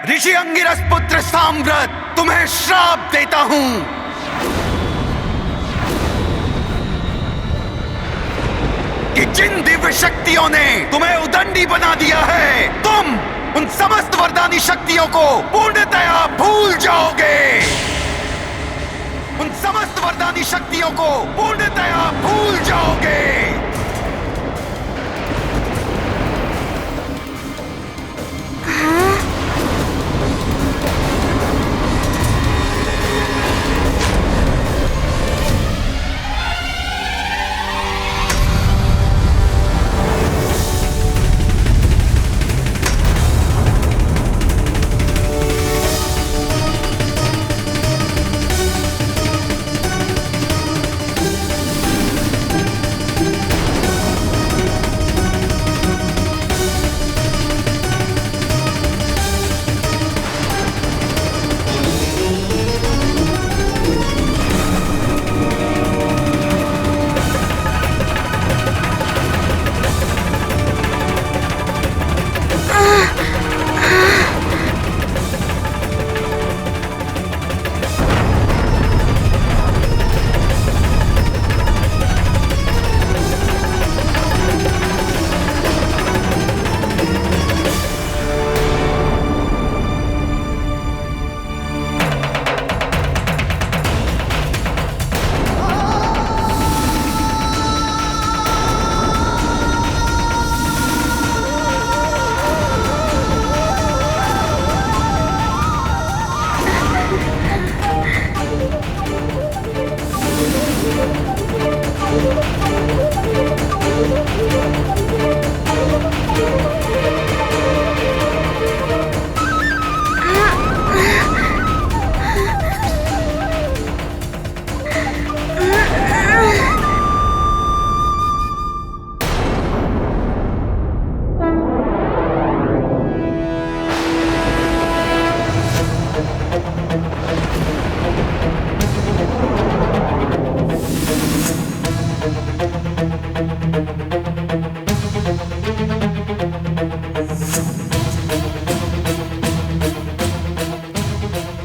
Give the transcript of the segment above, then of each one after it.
ऋषि अंगिरस पुत्र साम्राट तुम्हें श्राप देता हूं कि जिन दिव्य शक्तियों ने तुम्हें उदंडी बना दिया है, तुम उन समस्त वरदानी शक्तियों को पूर्णतया भूल जाओगे। उन समस्त वरदानी शक्तियों को पूर्णतया भूल जाओगे।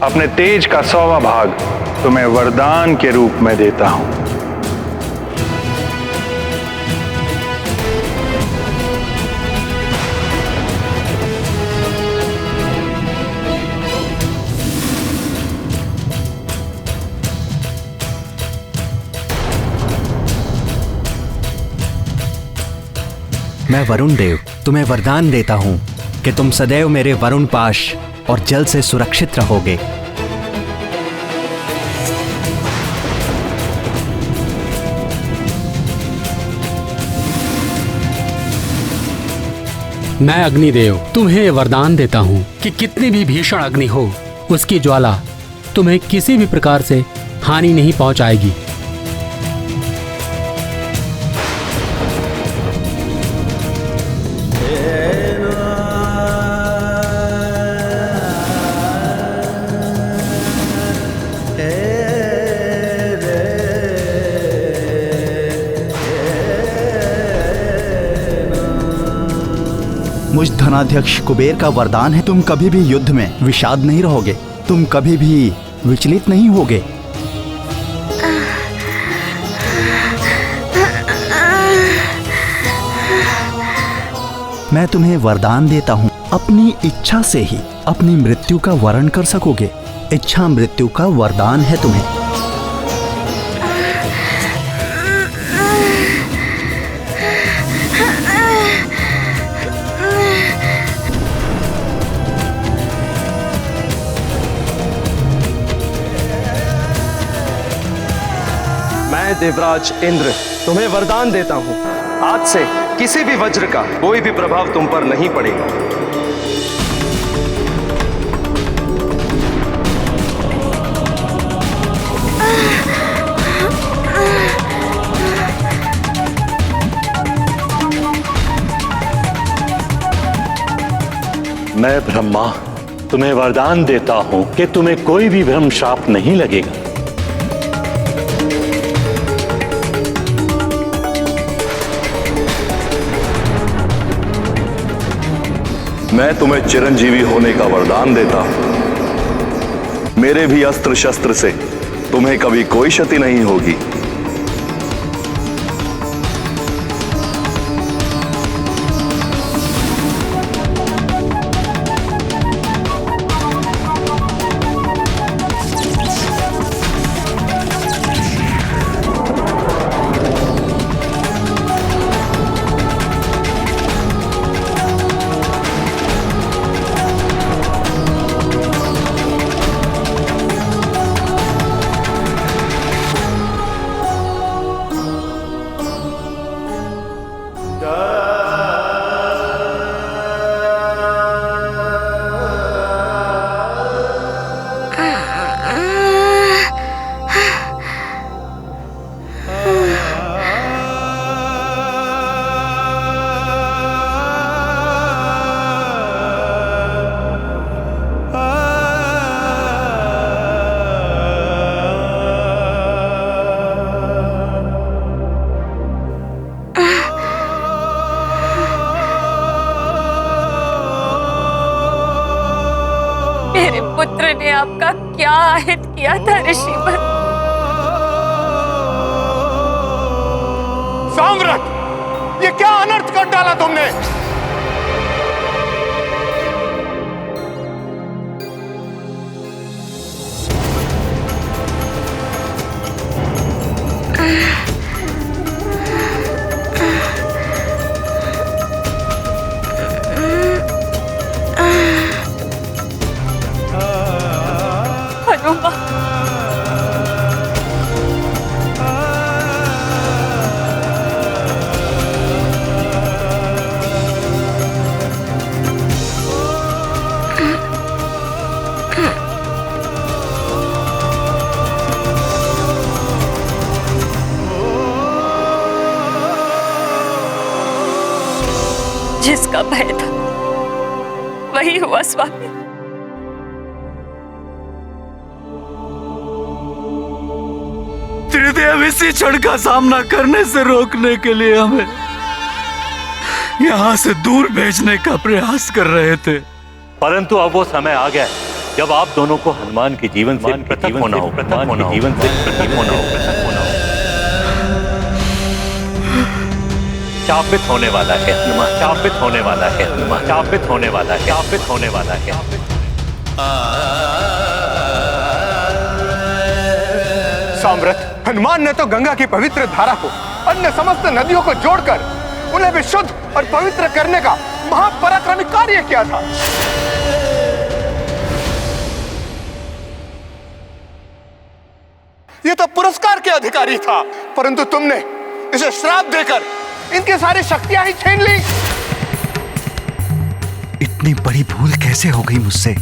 अपने तेज का 100वां भाग तुम्हें वरदान के रूप में देता हूं। मैं वरुण देव तुम्हें वरदान देता हूं कि तुम सदैव मेरे वरुण पाश और जल से सुरक्षित रहोगे। मैं अग्निदेव तुम्हें वरदान देता हूं कि कितनी भी भीषण अग्नि हो, उसकी ज्वाला तुम्हें किसी भी प्रकार से हानि नहीं पहुंचाएगी। मुझ धनाध्यक्ष कुबेर का वरदान है, तुम कभी भी युद्ध में विषाद नहीं रहोगे, तुम कभी भी विचलित नहीं होगे। मैं तुम्हें वरदान देता हूं, अपनी इच्छा से ही अपनी मृत्यु का वरण कर सकोगे। इच्छा मृत्यु का वरदान है तुम्हें। मैं देवराज इंद्र तुम्हें वरदान देता हूं, आज से किसी भी वज्र का कोई भी प्रभाव तुम पर नहीं पड़ेगा। मैं ब्रह्मा तुम्हें वरदान देता हूं कि तुम्हें कोई भी भ्रम शाप नहीं लगेगा। मैं तुम्हें चिरंजीवी होने का वरदान देता हूं। मेरे भी अस्त्र शस्त्र से तुम्हें कभी कोई क्षति नहीं होगी। मेरे पुत्र ने आपका क्या आहित किया था ऋषिवर? साम्राट, ये क्या अनर्थ कर डाला तुमने? जिसका भय था वही हुआ स्वामी। त्रिदेव इसी क्षण का सामना करने से रोकने के लिए हमें यहाँ से दूर भेजने का प्रयास कर रहे थे, परंतु अब वो समय आ गया है जब आप दोनों को हनुमान के जीवन से पृथक होना हो, हनुमान के जीवन से पृथक होना हो, पृथक होना हो। शापित होने वाला है हनुमान, शापित होने वाला है हनुमान, शापित होने वाला है, शापित होने वाला है। साम्राट, हनुमान ने तो गंगा की पवित्र धारा को अन्य समस्त नदियों को जोड़कर उन्हें भी शुद्ध और पवित्र करने का महापराक्रमी कार्य किया था। ये तो पुरस्कार के अधिकारी था, परंतु तुमने इसे श्राप देकर इनकी सारी शक्तियां ही छीन ली। इतनी बड़ी भूल कैसे हो गई मुझसे?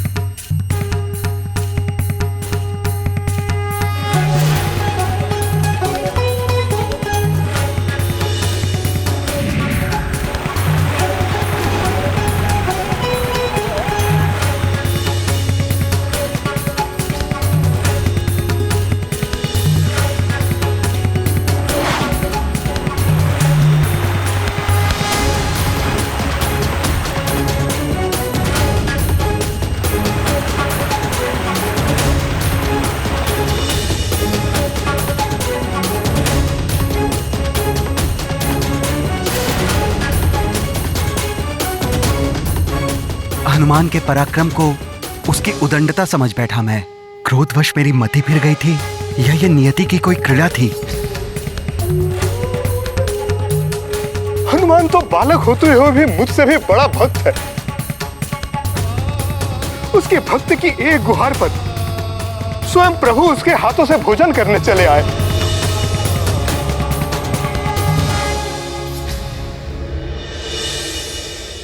हनुमान के पराक्रम को उसकी उदंडता समझ बैठा मैं। क्रोधवश मेरी मति फिर गई थी या ये नियति की कोई क्रीड़ा थी? हनुमान तो बालक होते हुए भी मुझसे भी बड़ा भक्त है। उसकी भक्ति की एक गुहार पर स्वयं प्रभु उसके हाथों से भोजन करने चले आए।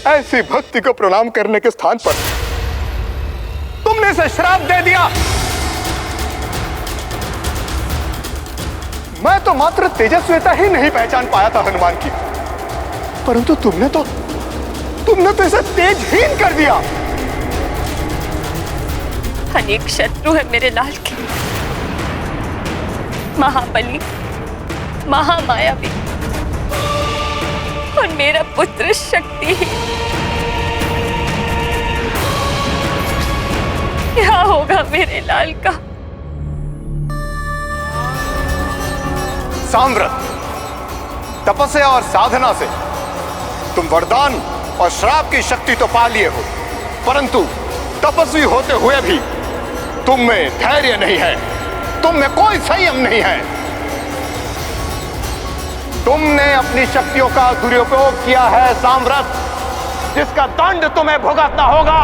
ऐसी भक्ति को प्रणाम करने के स्थान पर तुमने इसे श्राप दे दिया। मैं तो मात्र तेजस्विता ही नहीं पहचान पाया था हनुमान की, परंतु तुमने तो इसे तेजहीन कर दिया। अनेक शत्रु है मेरे लाल के, महाबली, महामायावी, और मेरा पुत्र शक्तिहीन। होगा मेरे लाल का? साम्राट, तपस्या और साधना से तुम वरदान और श्राप की शक्ति तो पा लिए हो, परंतु तपस्वी होते हुए भी तुम में धैर्य नहीं है, तुम में कोई संयम नहीं है। तुमने अपनी शक्तियों का दुरुपयोग किया है साम्राट, जिसका दंड तुम्हें भुगतना होगा।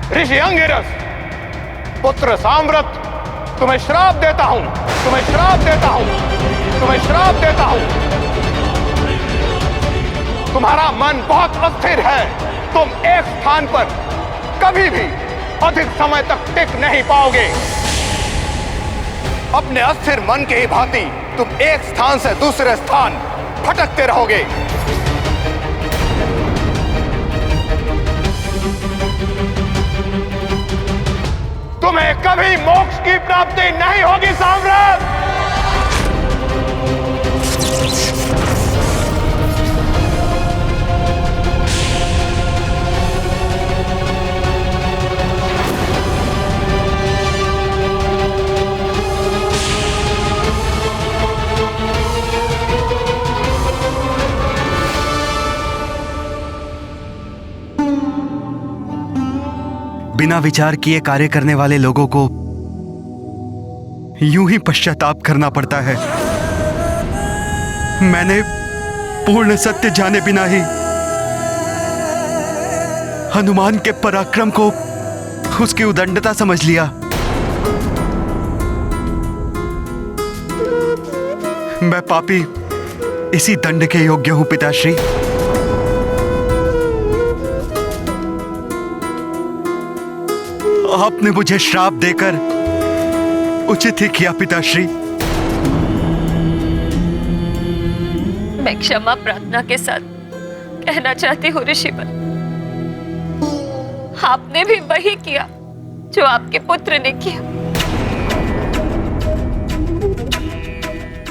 ऋषि अंगिरस, पुत्र साम्राट, तुम्हें श्राप देता हूं, तुम्हें श्राप देता हूं, तुम्हें श्राप देता हूं। तुम्हारा मन बहुत अस्थिर है, तुम एक स्थान पर कभी भी अधिक समय तक टिक नहीं पाओगे। अपने अस्थिर मन के ही भांति तुम एक स्थान से दूसरे स्थान भटकते रहोगे। तुम्हें कभी मोक्ष की प्राप्ति नहीं होगी साम्राट। बिना विचार किए कार्य करने वाले लोगों को यूं ही पश्चाताप करना पड़ता है। मैंने पूर्ण सत्य जाने बिना ही हनुमान के पराक्रम को उसकी उदंडता समझ लिया। मैं पापी इसी दंड के योग्य हूं पिताश्री। आपने मुझे श्राप देकर उचित ही किया पिताश्री। मैं क्षमा प्रार्थना के साथ कहना चाहती हूँ ऋषिवर, आपने भी वही किया जो आपके पुत्र ने किया।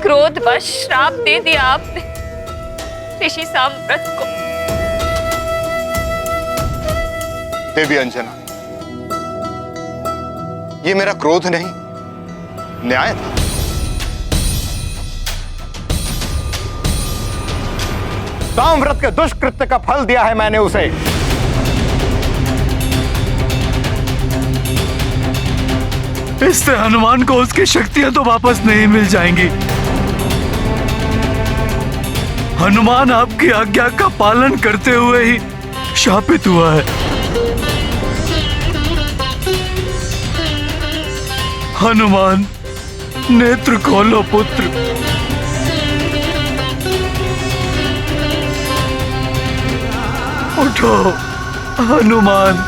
क्रोधवश श्राप दे दिया आपने ऋषि साम्राट को। देवी अंजना, ये मेरा क्रोध नहीं, न्याय था। साम्राट के दुष्कृत्य का फल दिया है मैंने उसे। इससे हनुमान को उसकी शक्तियां तो वापस नहीं मिल जाएंगी। हनुमान आपकी आज्ञा का पालन करते हुए ही शापित हुआ है। हनुमान, नेत्र खोलो पुत्र। उठो हनुमान।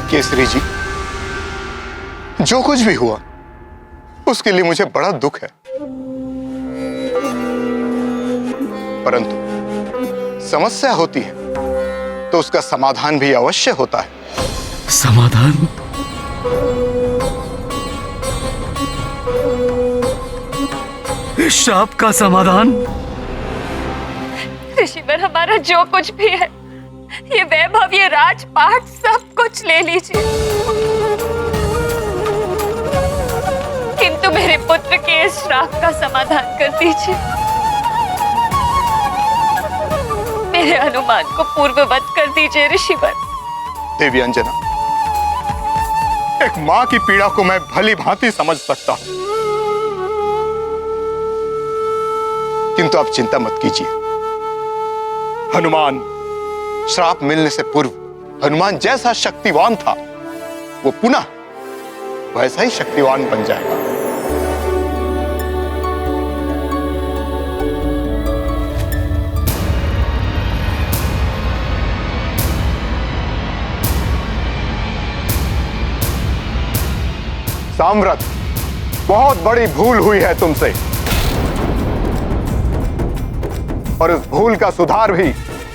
केसरी जी, जो कुछ भी हुआ उसके लिए मुझे बड़ा दुख है, परंतु समस्या होती है तो उसका समाधान भी अवश्य होता है। समाधान? इस शाप का समाधान? ऋषिवर, हमारा जो कुछ भी है, ये वैभव, ये राजपाट, सब कुछ ले लीजिए, किंतु मेरे पुत्र के इस श्राप का समाधान कर दीजिए। मेरे हनुमान को पूर्ववत कर दीजिए ऋषिवर। देवी अंजना, एक मां की पीड़ा को मैं भली भांति समझ सकता हूं, किंतु आप चिंता मत कीजिए। हनुमान श्राप मिलने से पूर्व हनुमान जैसा शक्तिवान था, वो पुनः वैसा ही शक्तिवान बन जाएगा। साम्राट, बहुत बड़ी भूल हुई है तुमसे, और उस भूल का सुधार भी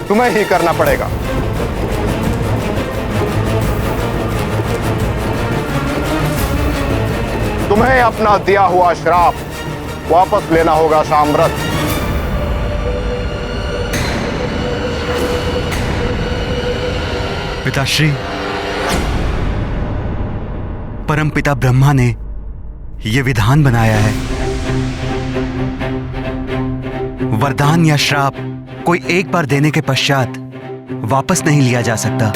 तुम्हें ही करना पड़ेगा। तुम्हें अपना दिया हुआ श्राप वापस लेना होगा साम्राट। पिताश्री, परमपिता ब्रह्मा ने यह विधान बनाया है, वरदान या श्राप कोई एक बार देने के पश्चात वापस नहीं लिया जा सकता।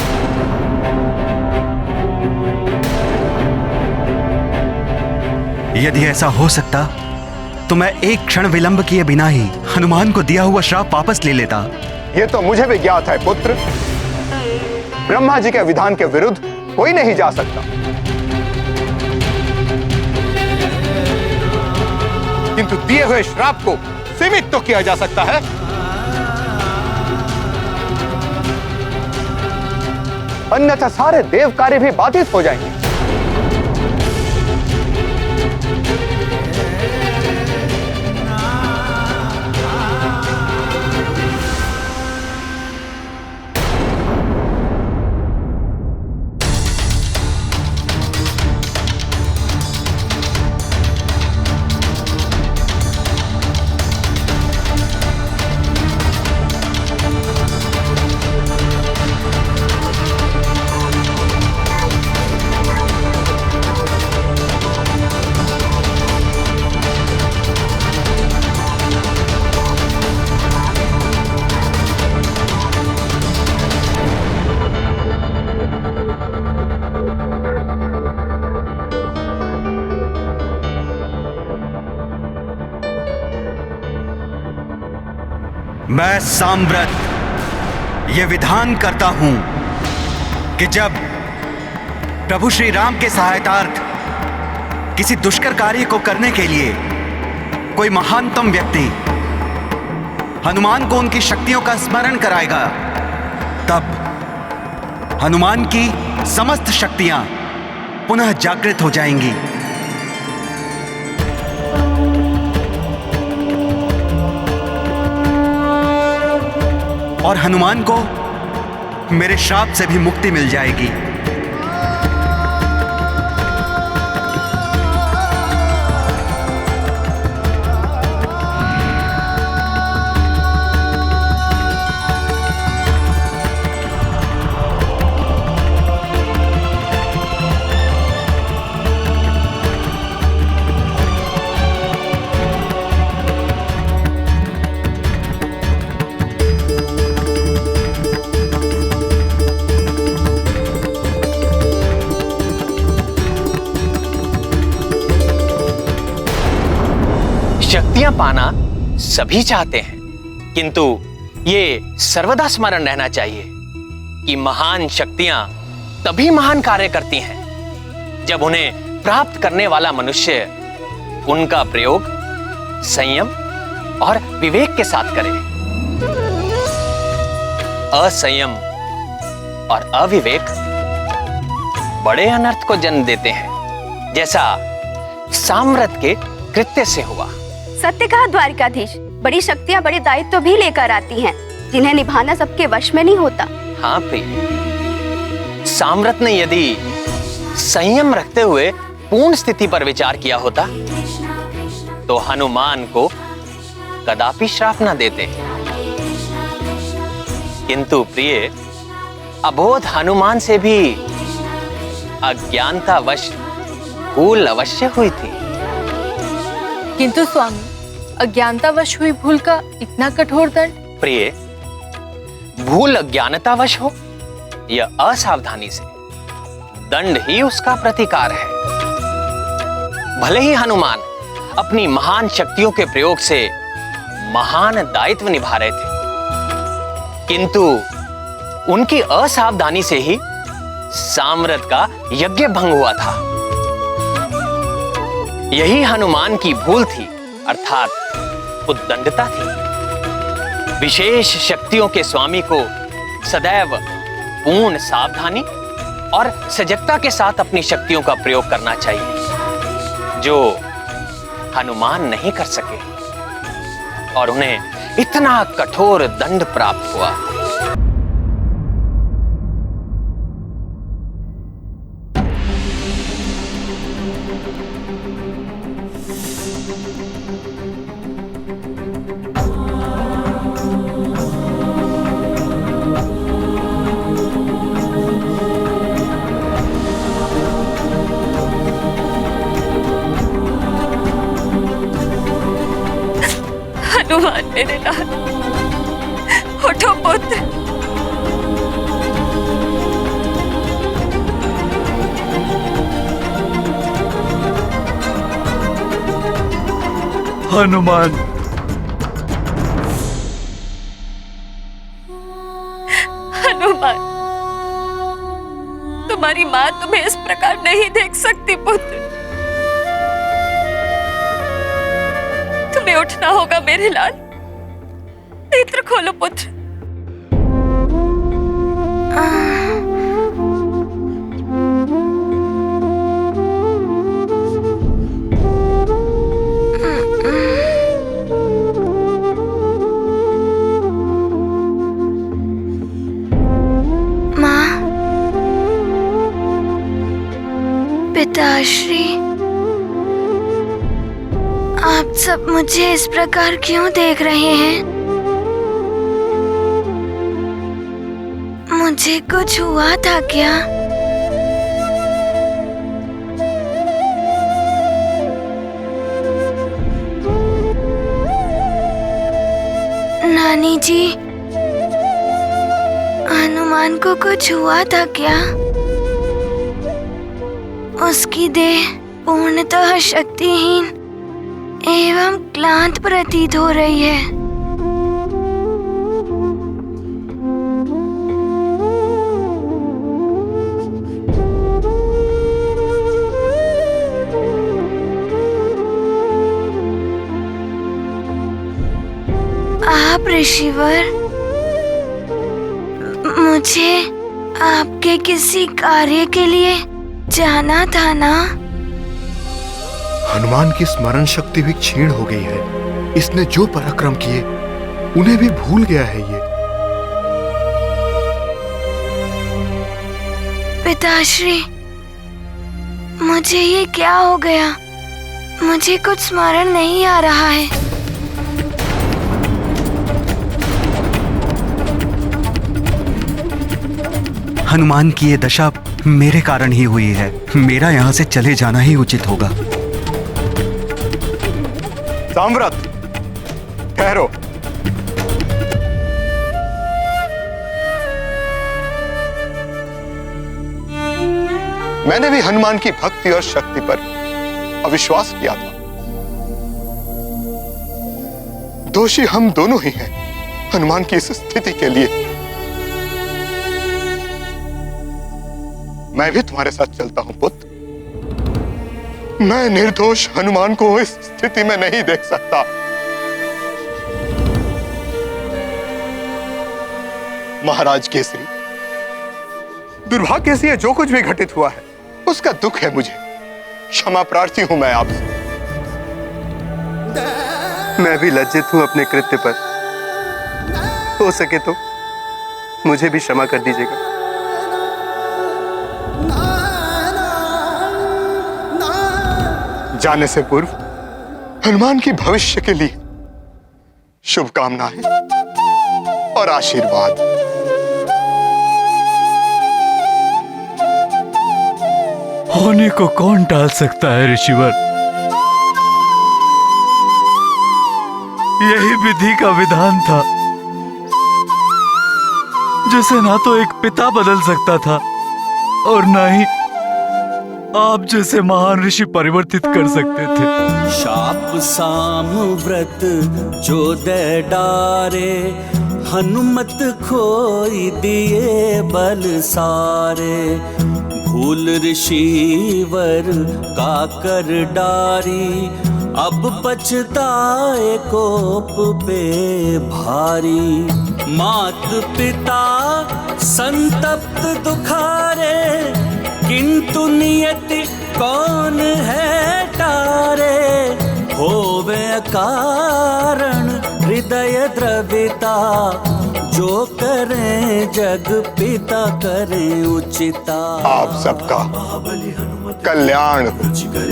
यदि ऐसा हो सकता तो मैं एक क्षण विलंब किए बिना ही हनुमान को दिया हुआ श्राप वापस ले लेता। यह तो मुझे भी ज्ञात है पुत्र। ब्रह्मा जी के विधान के विरुद्ध कोई नहीं जा सकता, किंतु दिए हुए श्राप को सीमित तो किया जा सकता है। अन्यथा सारे देव कार्य भी बाधित हो जाएंगे। मैं साम्राट ये विधान करता हूं कि जब प्रभु श्री राम के सहायतार्थ किसी दुष्कर कार्य को करने के लिए कोई महानतम व्यक्ति हनुमान को उनकी शक्तियों का स्मरण कराएगा, तब हनुमान की समस्त शक्तियां पुनः जागृत हो जाएंगी और हनुमान को मेरे श्राप से भी मुक्ति मिल जाएगी। शक्तियां पाना सभी चाहते हैं, किंतु ये सर्वदा स्मरण रहना चाहिए कि महान शक्तियां तभी महान कार्य करती हैं जब उन्हें प्राप्त करने वाला मनुष्य उनका प्रयोग संयम और विवेक के साथ करे। असंयम और अविवेक बड़े अनर्थ को जन्म देते हैं, जैसा साम्राट के कृत्य से हुआ। सत्य कहा द्वारिकाधीश, बड़ी शक्तियां बड़े दायित्व भी लेकर आती हैं, जिन्हें निभाना सबके वश में नहीं होता। हाँ प्रिय, साम्राट ने यदि संयम रखते हुए पूर्ण स्थिति पर विचार किया होता तो हनुमान को कदापि श्राप न देते। किंतु प्रिय, अबोध हनुमान से भी अज्ञानतावश भूल अवश्य हुई थी। किंतु स्वामी, अज्ञानतावश हुई भूल का इतना कठोर दंड? प्रिय, भूल अज्ञानतावश हो या असावधानी से, दंड ही उसका प्रतिकार है। भले ही हनुमान अपनी महान शक्तियों के प्रयोग से महान दायित्व निभा रहे थे, किंतु उनकी असावधानी से ही साम्राट का यज्ञ भंग हुआ था। यही हनुमान की भूल थी, अर्थात उद्दंडता थी। विशेष शक्तियों के स्वामी को सदैव पूर्ण सावधानी और सजगता के साथ अपनी शक्तियों का प्रयोग करना चाहिए, जो हनुमान नहीं कर सके और उन्हें इतना कठोर दंड प्राप्त हुआ। हनुमान मेरे लाल, उठो पुत्र। हनुमान, हनुमान, तुम्हारी माँ तुम्हें इस प्रकार नहीं देख सकती पुत्र। तुम्हें उठना होगा मेरे लाल, नेत्र खोलो पुत्र। माँ, पिताश्री, आप सब मुझे इस प्रकार क्यों देख रहे हैं? मुझे कुछ हुआ था क्या? नानी जी, हनुमान को कुछ हुआ था क्या? उसकी देह पूर्णतः शक्तिहीन एवं क्लांत प्रतीत हो रही है। आप ऋषिवर, मुझे आपके किसी कार्य के लिए जाना था ना? हनुमान की स्मरण शक्ति भी क्षीण हो गई है। इसने जो पराक्रम किए उन्हें भी भूल गया है ये। पिताश्री, मुझे ये क्या हो गया? मुझे कुछ स्मरण नहीं आ रहा है। हनुमान की ये दशा मेरे कारण ही हुई है। मेरा यहाँ से चले जाना ही उचित होगा। साम्राट, ठहरो। मैंने भी हनुमान की भक्ति और शक्ति पर अविश्वास किया था। दोषी हम दोनों ही हैं हनुमान की इस स्थिति के लिए। मैं भी तुम्हारे साथ चलता हूं पुत्र। मैं निर्दोष हनुमान को इस स्थिति में नहीं देख सकता। महाराज केसरी, दुर्भाग्य से जो कुछ भी घटित हुआ है उसका दुख है मुझे। क्षमा प्रार्थी हूं मैं आपसे। मैं भी लज्जित हूं अपने कृत्य पर। हो सके तो मुझे भी क्षमा कर दीजिएगा। जाने से पूर्व हनुमान की भविष्य के लिए शुभकामनाएं और आशीर्वाद। होने को कौन टाल सकता है ऋषिवर? यही विधि का विधान था, जिसे ना तो एक पिता बदल सकता था और ना ही आप जैसे महान ऋषि परिवर्तित कर सकते थे। शाप साम व्रत जो दे डारे, हनुमत खोई दिए बल सारे। भूल ऋषिवर का कर डारी, अब पछताए कोप पे भारी। मात पिता संतप्त दुखारे, किंतु नियति कौन है टारे। होवे कारण हृदय द्रविता, जो करें जग पिता करें उचिता। आप सबका कल्याण हो।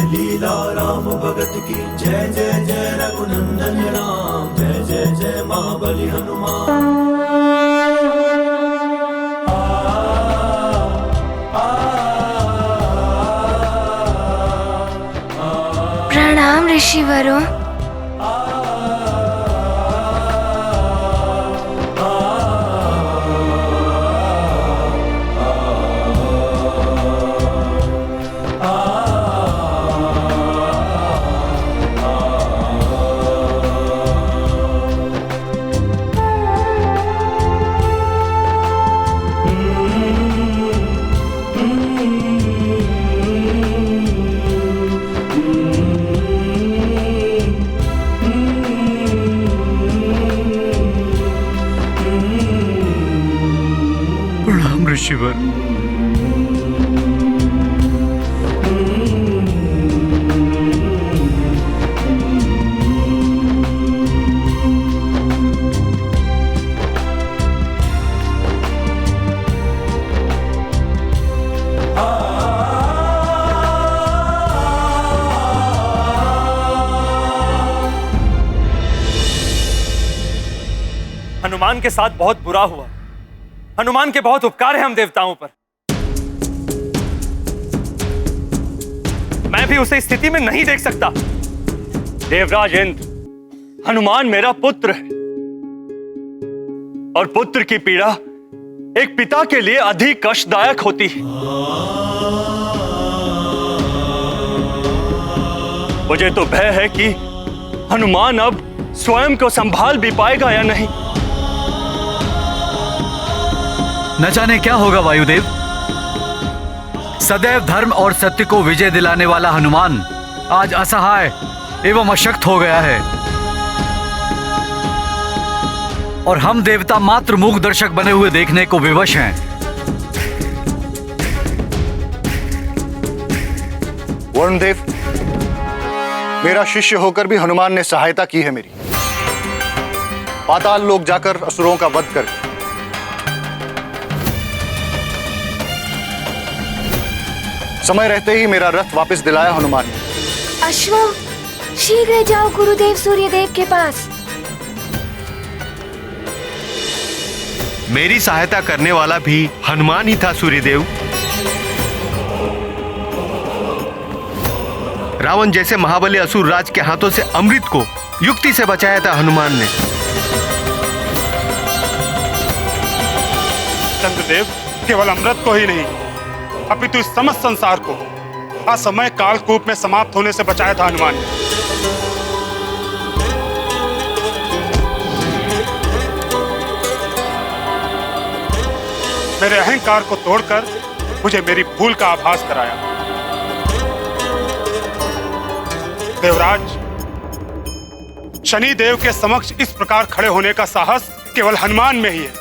लीला राम भगत की जय जय जय रघुनंदन राम, जय जय जय महाबली हनुमान। प्रणाम ऋषिवरों। प्रणाम ऋषिवर। हनुमान के साथ बहुत बुरा हुआ। हनुमान के बहुत उपकार हैं हम देवताओं पर। मैं भी उसे इस स्थिति में नहीं देख सकता। देवराज इंद्र, हनुमान मेरा पुत्र है और पुत्र की पीड़ा एक पिता के लिए अधिक कष्टदायक होती है। मुझे तो भय है कि हनुमान अब स्वयं को संभाल भी पाएगा या नहीं। न जाने क्या होगा वायुदेव। सदैव धर्म और सत्य को विजय दिलाने वाला हनुमान आज असहाय एवं अशक्त हो गया है और हम देवता मात्र मूक दर्शक बने हुए देखने को विवश हैं। वरुणदेव, मेरा शिष्य होकर भी हनुमान ने सहायता की है मेरी। पाताल लोक जाकर असुरों का वध कर समय रहते ही मेरा रथ वापस दिलाया हनुमान ने। अश्वो, शीघ्र जाओ गुरुदेव सूर्यदेव के पास। मेरी सहायता करने वाला भी हनुमान ही था सूर्यदेव। रावण जैसे महाबली असुर राज के हाथों से अमृत को युक्ति से बचाया था हनुमान ने। चंद्रदेव केवल अमृत को ही नहीं, अपितु इस समस्त संसार को असमय कालकूप में समाप्त होने से बचाया था हनुमान ने। मेरे अहंकार को तोड़कर मुझे मेरी भूल का आभास कराया। देवराज, शनि देव के समक्ष इस प्रकार खड़े होने का साहस केवल हनुमान में ही है,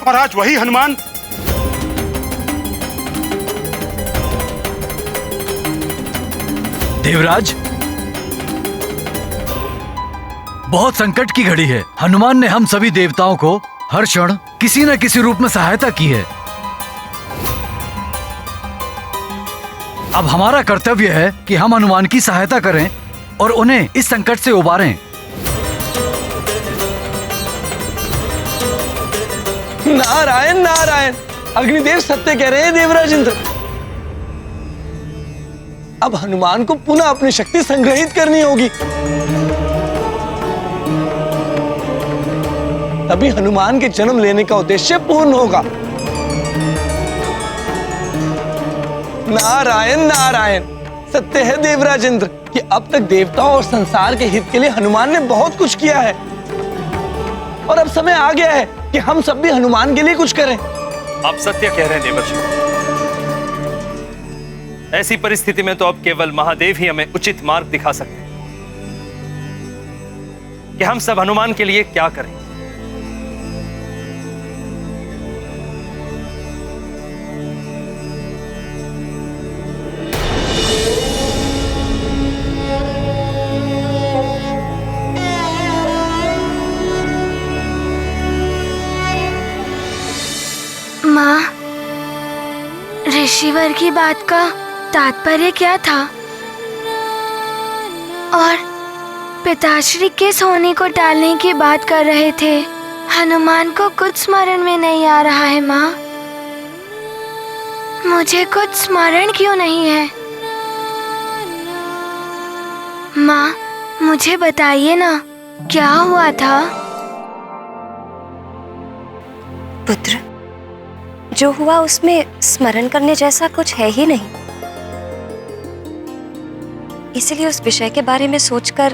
और आज वही हनुमान देवराज, बहुत संकट की घड़ी है। हनुमान ने हम सभी देवताओं को हर क्षण किसी न किसी रूप में सहायता की है। अब हमारा कर्तव्य है कि हम हनुमान की सहायता करें और उन्हें इस संकट से उबारें। नारायण नारायण, अग्निदेव सत्य कह रहे हैं देवराज इंद्र। अब हनुमान को पुनः अपनी शक्ति संग्रहित करनी होगी, तभी हनुमान के जन्म लेने का उद्देश्य पूर्ण होगा। नारायण नारायण। सत्य है देवराज इंद्र कि अब तक देवताओं और संसार के हित के लिए हनुमान ने बहुत कुछ किया है, और अब समय आ गया है कि हम सब भी हनुमान के लिए कुछ करें। आप सत्य कह रहे हैं देवर्षि। ऐसी परिस्थिति में तो अब केवल महादेव ही हमें उचित मार्ग दिखा सकते हैं कि हम सब हनुमान के लिए क्या करें। माँ, ऋषिवर की बात का तात्पर्य क्या था? और पिताश्री किस होने को टालने की बात कर रहे थे? हनुमान को कुछ स्मरण में नहीं आ रहा है माँ। मुझे कुछ स्मरण क्यों नहीं है? माँ, मुझे बताइए ना, क्या हुआ था? पुत्र, जो हुआ उसमें स्मरण करने जैसा कुछ है ही नहीं, इसलिए उस विषय के बारे में सोचकर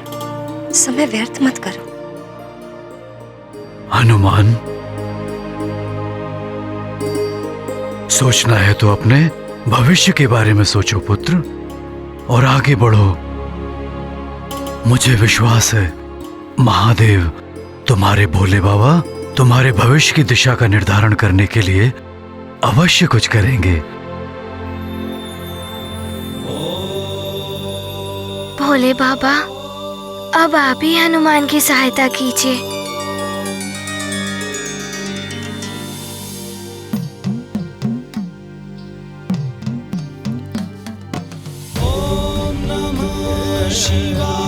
समय व्यर्थ मत करो। हनुमान, सोचना है तो अपने भविष्य के बारे में सोचो पुत्र, और आगे बढ़ो। मुझे विश्वास है महादेव तुम्हारे भोले बाबा तुम्हारे भविष्य की दिशा का निर्धारण करने के लिए अवश्य कुछ करेंगे। भोले बाबा, अब आप ही हनुमान की सहायता कीजिए। ओम नमः शिवाय।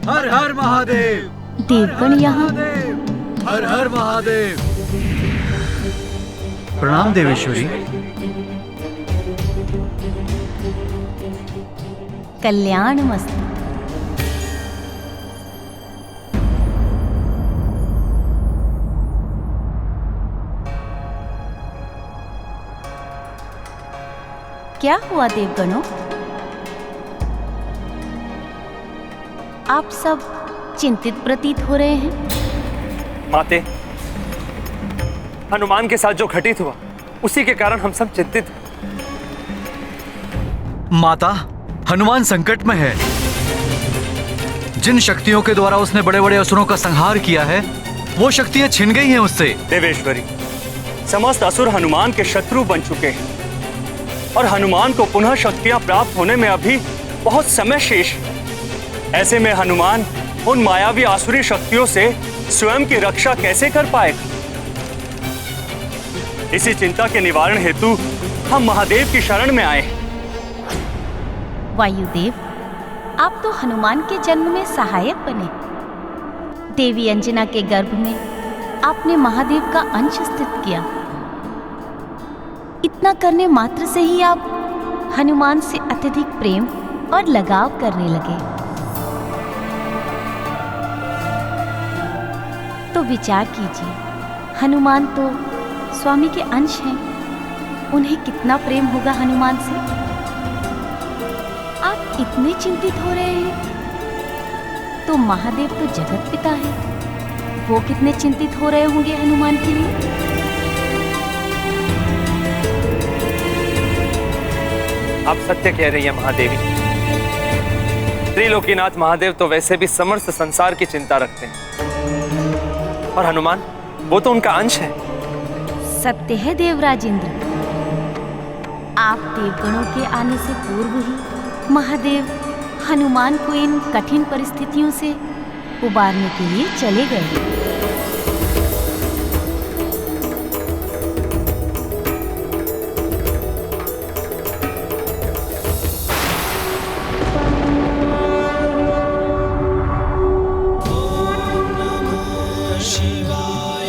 हर हर महादेव। देवगण यहाँ। हर हर महादेव। प्रणाम देवेश्वरी। कल्याण मस्त। क्या हुआ देवगणों? आप सब चिंतित प्रतीत हो रहे हैं। माते, हनुमान के साथ जो घटित हुआ उसी के कारण हम सब चिंतित हैं। माता, हनुमान संकट में है। जिन शक्तियों के द्वारा उसने बड़े बड़े असुरों का संहार किया है, वो शक्तियां छिन गई हैं उससे। देवेश्वरी, समस्त असुर हनुमान के शत्रु बन चुके हैं और हनुमान को पुनः शक्तियां प्राप्त होने में अभी बहुत समय शेष है। ऐसे में हनुमान उन मायावी आसुरी शक्तियों से स्वयं की रक्षा कैसे कर पाएगा? इसी चिंता के निवारण हेतु हम महादेव की शरण में आए हैं। वायुदेव, आप तो हनुमान के जन्म में सहायक बने। देवी अंजना के गर्भ में आपने महादेव का अंश स्थित किया। इतना करने मात्र से ही आप हनुमान से अत्यधिक प्रेम और लगाव करने लगे। तो विचार कीजिए, हनुमान तो स्वामी के अंश हैं, उन्हें कितना प्रेम होगा हनुमान से। आप इतने चिंतित हो रहे हैं, तो महादेव तो जगत पिता है, वो कितने चिंतित हो रहे होंगे हनुमान के लिए। आप सत्य कह रही हैं महादेवी। त्रिलोकीनाथ महादेव तो वैसे भी समस्त संसार की चिंता रखते हैं, और हनुमान वो तो उनका अंश है। सत्य है देवराज इंद्र, आप देवगणों के आने से पूर्व ही महादेव हनुमान को इन कठिन परिस्थितियों से उबारने के लिए चले गए। शिवाय।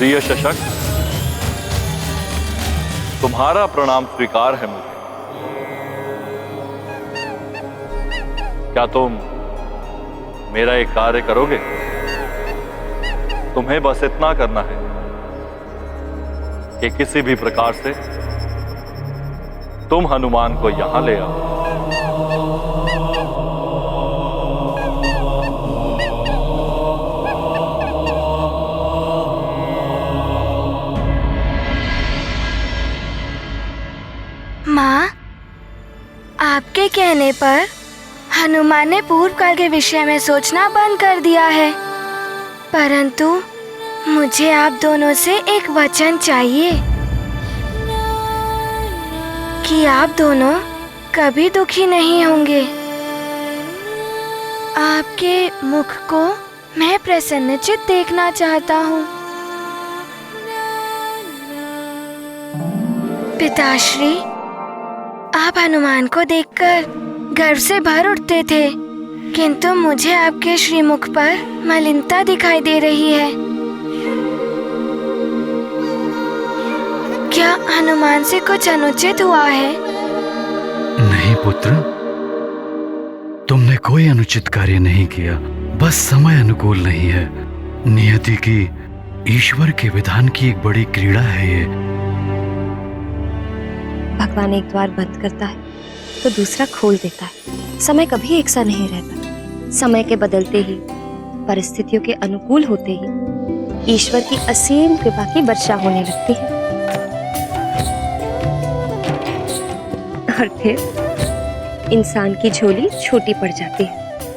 प्रिय शशक, तुम्हारा प्रणाम स्वीकार है मुझे। क्या तुम मेरा एक कार्य करोगे? तुम्हें बस इतना करना है कि किसी भी प्रकार से तुम हनुमान को यहां ले आओ। माँ, आपके कहने पर हनुमान ने पूर्व काल के विषय में सोचना बंद कर दिया है, परंतु मुझे आप दोनों से एक वचन चाहिए कि आप दोनों कभी दुखी नहीं होंगे। आपके मुख को मैं प्रसन्नचित्त देखना चाहता हूँ। पिताश्री, आप हनुमान को देखकर गर्व से भर उठते थे, किंतु मुझे आपके श्रीमुख पर मलिनता दिखाई दे रही है। क्या हनुमान से कुछ अनुचित हुआ है? नहीं पुत्र, तुमने कोई अनुचित कार्य नहीं किया, बस समय अनुकूल नहीं है। नियति की, ईश्वर के विधान की एक बड़ी क्रीड़ा है ये। भगवान एक द्वार बंद करता है तो दूसरा खोल देता है। समय कभी एक सा नहीं रहता। समय के बदलते ही, परिस्थितियों के अनुकूल होते ही ईश्वर की असीम कृपा की वर्षा होने लगती है और फिर इंसान की झोली छोटी पड़ जाती है।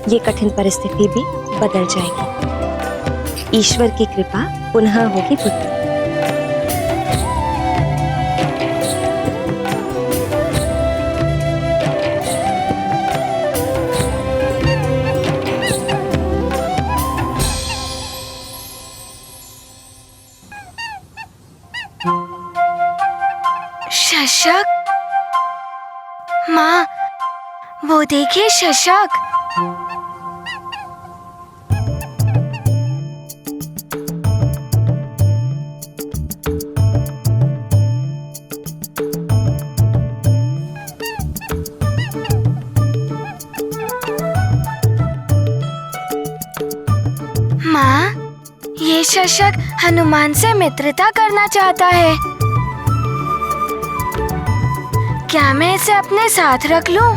ये कठिन परिस्थिति भी बदल जाएगी। ईश्वर की कृपा पुनः होगी पुत्र। शशक, माँ, वो देखिए शशक। माँ, ये शशक हनुमान से मित्रता करना चाहता है। क्या मैं इसे अपने साथ रख लूं?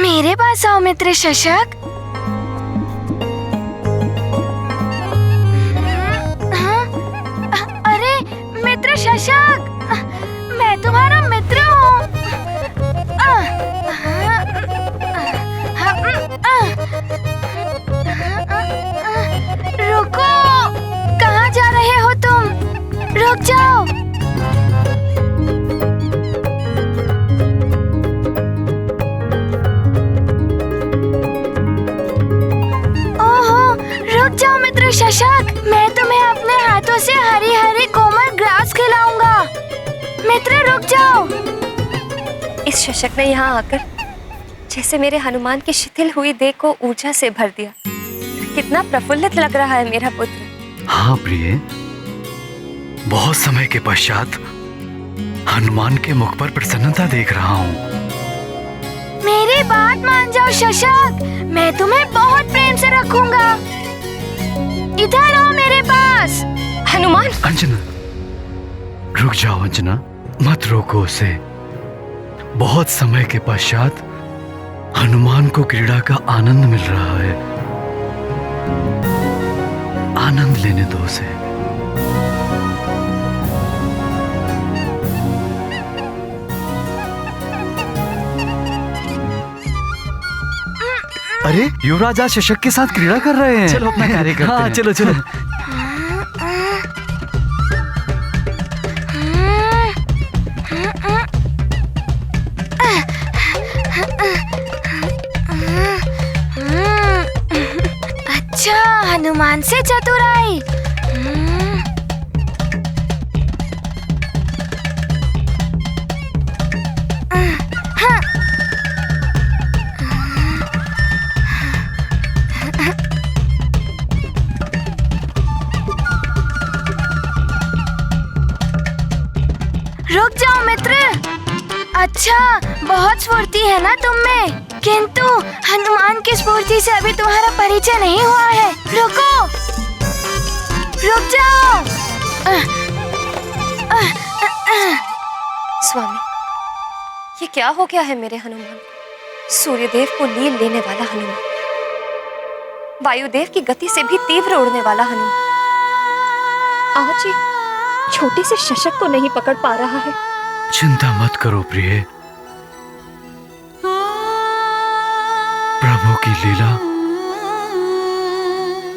मेरे पास आओ मित्र शशक। अरे मित्र शशक, मैं तुम्हारा मित्र हूँ। रुको, कहाँ जा रहे हो तुम? रुक जाओ। ओहो, रुक जाओ मित्र शशक, मैं तुम्हें अपने हाथों से हरी हरी कोमल ग्रास खिलाऊंगा। मित्र रुक जाओ। इस शशक ने यहाँ आकर जैसे मेरे हनुमान की शिथिल हुई देह को ऊर्जा से भर दिया। कितना प्रफुल्लित लग रहा है मेरा पुत्र। हाँ प्रिय, बहुत समय के पश्चात हनुमान के मुख पर प्रसन्नता देख रहा हूँ। मेरी बात मान जाओ शशक, मैं तुम्हें बहुत प्रेम से रखूंगा। इधर आओ मेरे पास। हनुमान। अंजना, रुक जाओ अंजना, मत रोको उसे। बहुत समय के पश्चात हनुमान को क्रीड़ा का आनंद मिल रहा है। आनंद लेने दो उसे। अरे युवराज आज शशक के साथ क्रीड़ा कर रहे हैं। चलो अपना कार्य करते हैं। हाँ चलो चलो। अच्छा, हनुमान से चतुराई। अच्छा, बहुत स्फूर्ति है ना तुम में, किंतु हनुमान की स्फूर्ति से अभी तुम्हारा परिचय नहीं हुआ है। रुको, रुक जाओ। स्वामी, ये क्या हो गया है मेरे हनुमान? सूर्यदेव को लील लेने वाला हनुमान, वायुदेव की गति से भी तीव्र उड़ने वाला हनुमान, आज एक छोटे से शशक को नहीं पकड़ पा रहा है। चिंता मत करो प्रिय, प्रभु की लीला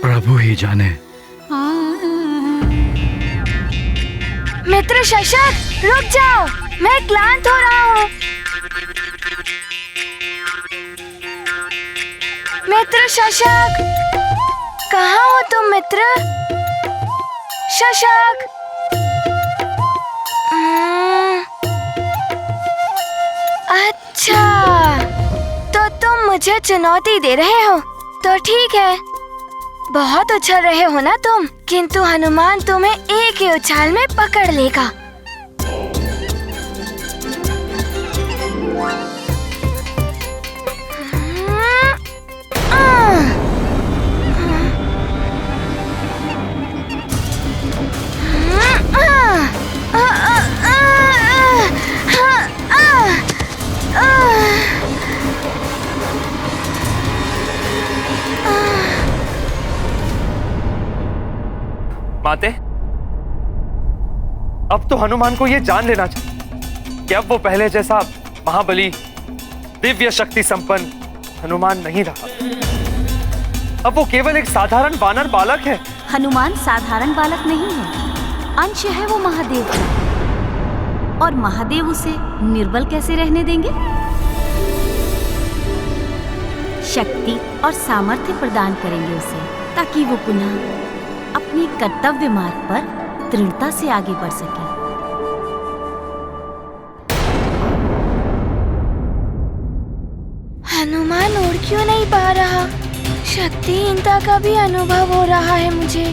प्रभु ही जाने। मित्र शशक, रुक जाओ, मैं क्लांत हो रहा हूँ। मित्र शशक, कहाँ हो तुम मित्र? शशक, अच्छा, तो तुम मुझे चुनौती दे रहे हो, तो ठीक है। बहुत उछल रहे हो ना तुम, किंतु हनुमान तुम्हें एक ही उछाल में पकड़ लेगा। माते, अब तो हनुमान को यह जान लेना चाहिए कि अब वो पहले जैसा महाबली, दिव्य शक्ति संपन्न हनुमान नहीं रहा। अब वो केवल एक साधारण वानर बालक है। हनुमान साधारण बालक नहीं है, अंश है वो महादेव का। और महादेव उसे निर्बल कैसे रहने देंगे? शक्ति और सामर्थ्य प्रदान करेंगे उसे, ताकि वो पुनः अपने कर्तव्य मार्ग पर दृढ़ता से आगे बढ़ सके। हनुमान उड़ क्यों नहीं पा रहा? शक्तिहीनता का भी अनुभव हो रहा है मुझे।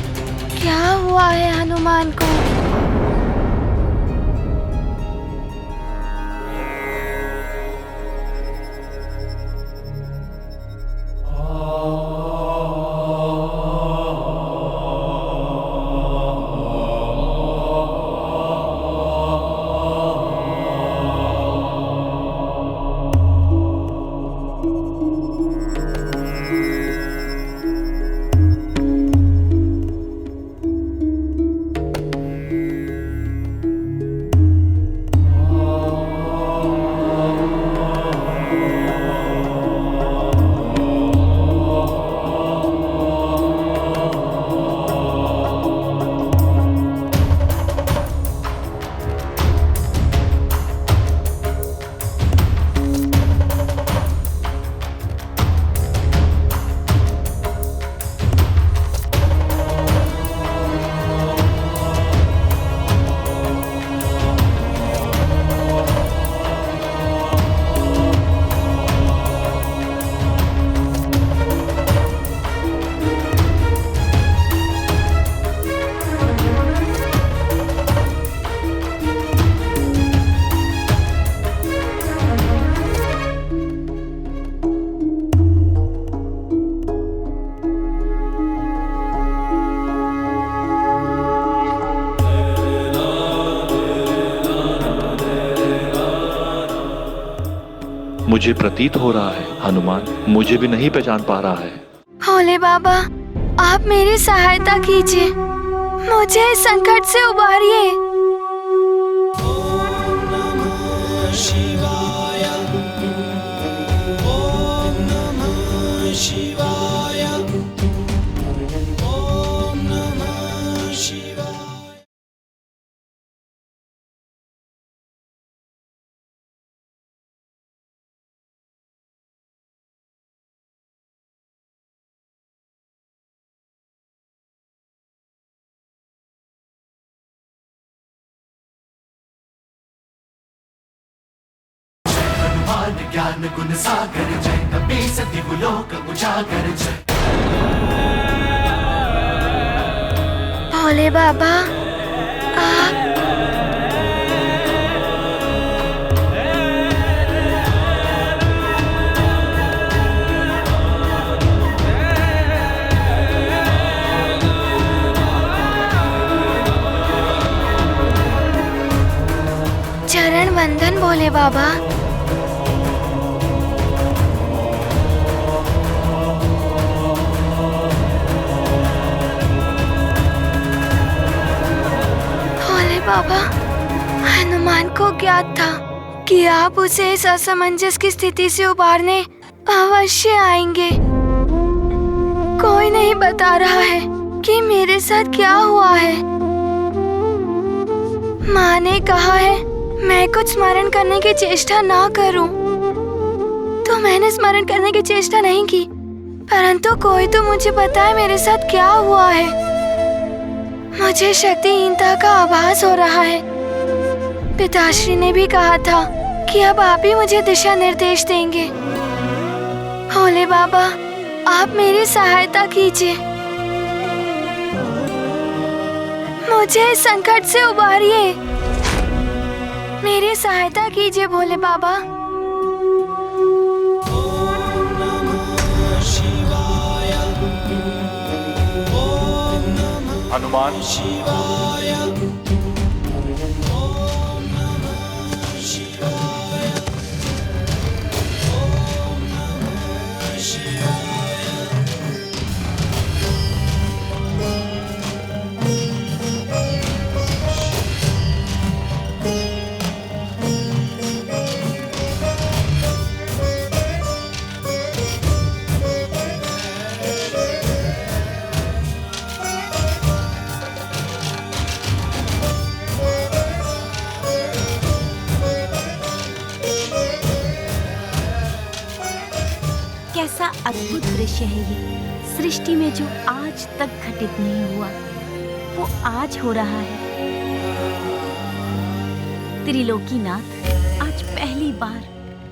क्या हुआ है हनुमान को? मुझे प्रतीत हो रहा है हनुमान मुझे भी नहीं पहचान पा रहा है। भोले बाबा, आप मेरी सहायता कीजिए, मुझे इस संकट से उबारिए। ज्ञान गुण सागर जय, कपीस दिवलोक उजागर जय। भोले बाबा, आप बाबा। भोले बाबा, हनुमान को ज्ञात था कि आप उसे इस असमंजस की स्थिति से उबारने अवश्य आएंगे। कोई नहीं बता रहा है कि मेरे साथ क्या हुआ है। माँ ने कहा है मैं कुछ स्मरण करने की चेष्टा ना करूं, तो मैंने स्मरण करने की चेष्टा नहीं की, परंतु कोई तो मुझे बताए मेरे साथ क्या हुआ है। मुझे शक्तिहीनता का आभास हो रहा है। पिताश्री ने भी कहा था कि अब आप ही मुझे दिशा निर्देश देंगे। भोले बाबा, आप मेरी सहायता कीजिए, मुझे इस संकट से उबारिए। मेरी सहायता कीजिए भोले बाबा। हनुमान, कैसा अद्भुत दृश्य है ये। सृष्टि में जो आज तक घटित नहीं हुआ वो आज हो रहा है। त्रिलोकीनाथ आज पहली बार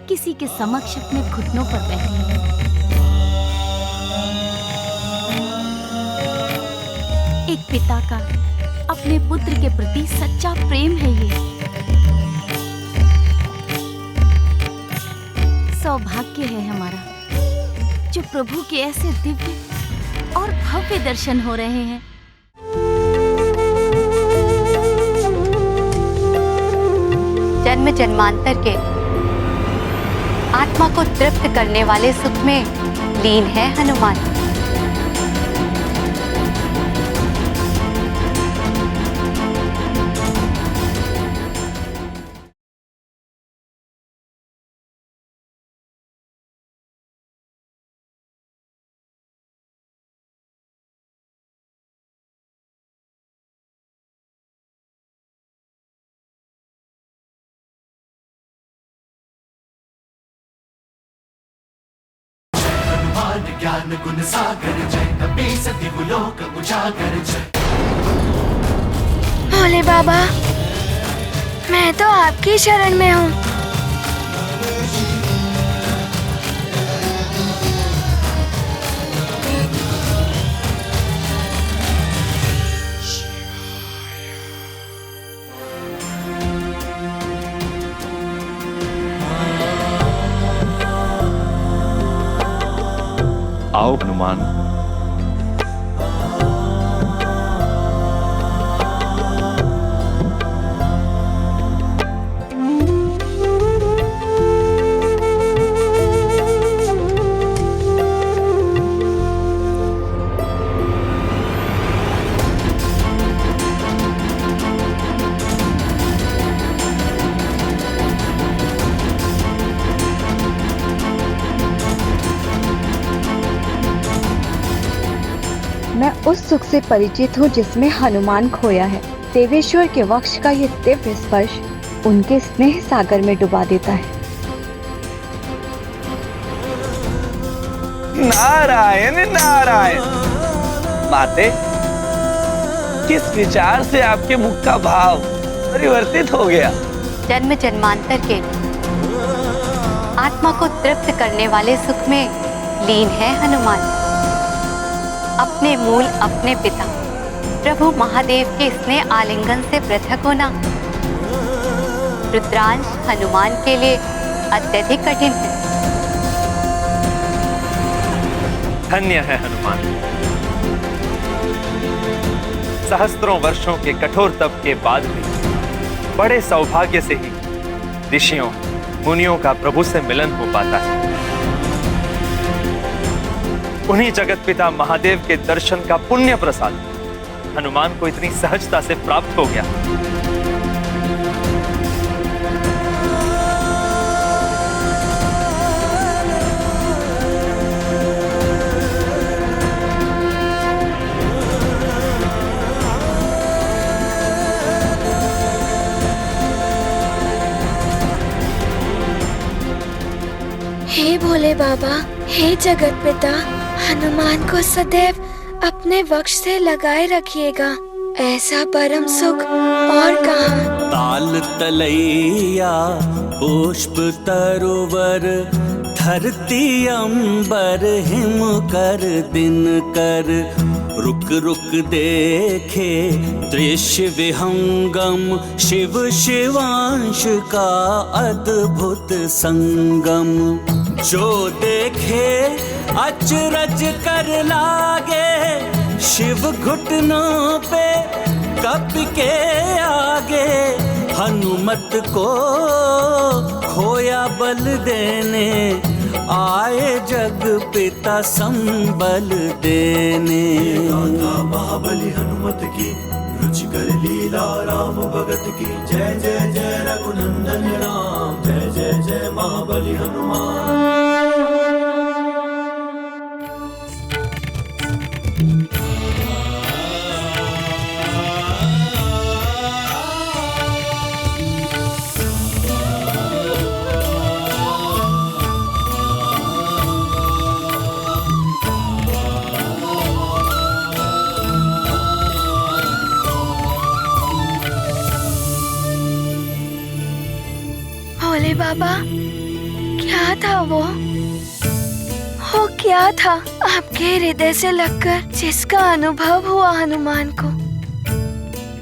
किसी के समक्ष अपने घुटनों पर बैठे हैं। एक पिता का अपने पुत्र के प्रति सच्चा प्रेम है ये। सौभाग्य है हमारा जो प्रभु के ऐसे दिव्य और भव्य दर्शन हो रहे हैं। जन्म जन्मांतर के आत्मा को तृप्त करने वाले सुख में लीन है हनुमान। ज्ञान गुण सागर जय, कपीस दिवलोक उजागर जय। भोले बाबा, मैं तो आपकी शरण में हूँ। आओ हनुमान, मैं उस सुख से परिचित हूँ जिसमें हनुमान खोया है। देवेश्वर के वक्ष का ये दिव्य स्पर्श उनके स्नेह सागर में डुबा देता है। नारायण नारायण। माते, किस विचार से आपके मुख का भाव परिवर्तित हो गया? जन्म जन्मांतर के आत्मा को तृप्त करने वाले सुख में लीन है हनुमान। अपने मूल अपने पिता प्रभु महादेव के स्नेह आलिंगन से पृथक होना रुद्रांश हनुमान के लिए अत्यधिक कठिन है। धन्य है हनुमान। सहस्त्रों वर्षों के कठोर तप के बाद भी बड़े सौभाग्य से ही ऋषियों मुनियों का प्रभु से मिलन हो पाता है। उन्हीं जगत पिता महादेव के दर्शन का पुण्य प्रसाद हनुमान को इतनी सहजता से प्राप्त हो गया। हे भोले बाबा, हे जगत पिता, हनुमान को सदैव अपने वक्ष से लगाए रखिएगा। ऐसा परम सुख और कहाँ। ताल तलैया पुष्प तरोवर, धरती अंबर हिम कर दिन कर, रुक रुक देखे दृश्य विहंगम, शिव शिवांश का अद्भुत संगम। जो देखे अचरज कर लागे, शिव घुटनों पे कप के आगे, हनुमत को खोया बल देने, आए जग पिता संबल देने। महाबली हनुमत की रुचिकर लीला, राम भगत की जय जय जय रघुनंदन राम, जय जय जय महाबली हनुमान। भोले बाबा, क्या था वो क्या था आपके हृदय से लगकर जिसका अनुभव हुआ हनुमान को?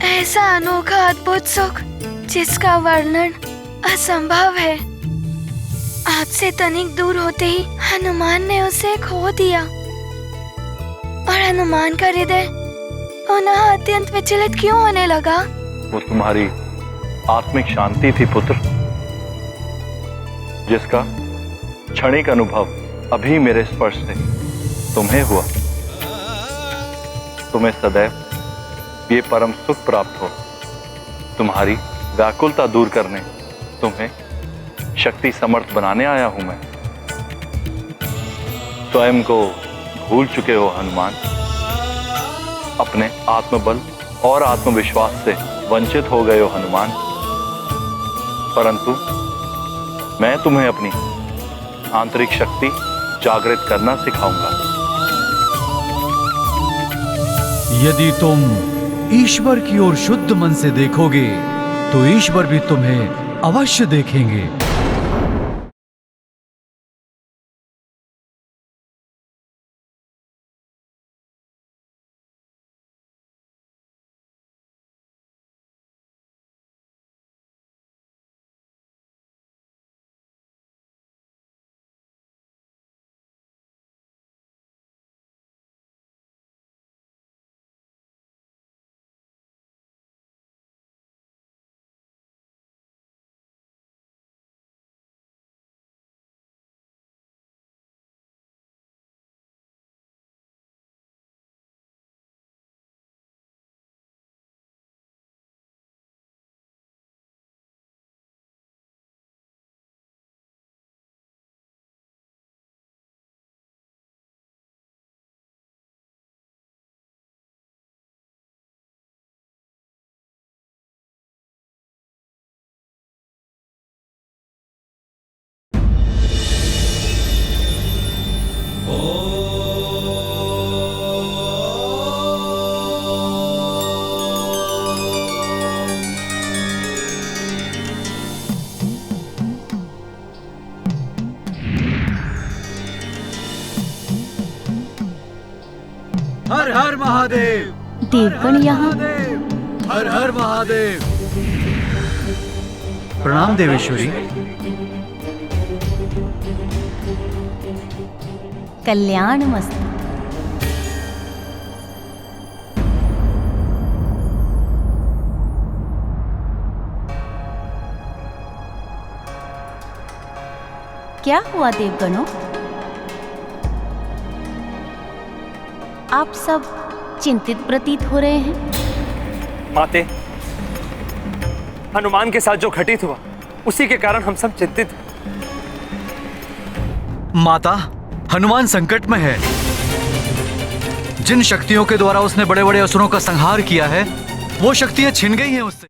ऐसा अनोखा अद्भुत सुख जिसका वर्णन असंभव है। आपसे तनिक दूर होते ही हनुमान ने उसे खो दिया और हनुमान का हृदय पुनः अत्यंत विचलित क्यों होने लगा? वो तुम्हारी आत्मिक शांति थी पुत्र, जिसका क्षणिक अनुभव अभी मेरे स्पर्श से तुम्हें हुआ। तुम्हें सदैव ये परम सुख प्राप्त हो। तुम्हारी व्याकुलता दूर करने, तुम्हें शक्ति समर्थ बनाने आया हूं मैं। स्वयं को भूल चुके हो हनुमान, अपने आत्मबल और आत्मविश्वास से वंचित हो गए हो हनुमान। परंतु मैं तुम्हें अपनी आंतरिक शक्ति जागृत करना सिखाऊंगा। यदि तुम ईश्वर की ओर शुद्ध मन से देखोगे तो ईश्वर भी तुम्हें अवश्य देखेंगे। हर हर महादेव। देवगण यहाँ। हर हर महादेव। प्रणाम देवेश्वरी। कल्याण मस्त। क्या हुआ देवगणों? आप सब चिंतित प्रतीत हो रहे हैं। माते, हनुमान के साथ जो घटित हुआ उसी के कारण हम सब चिंतित हैं। माता, हनुमान संकट में है। जिन शक्तियों के द्वारा उसने बड़े बड़े असुरों का संहार किया है, वो शक्तियां छिन गई हैं उससे।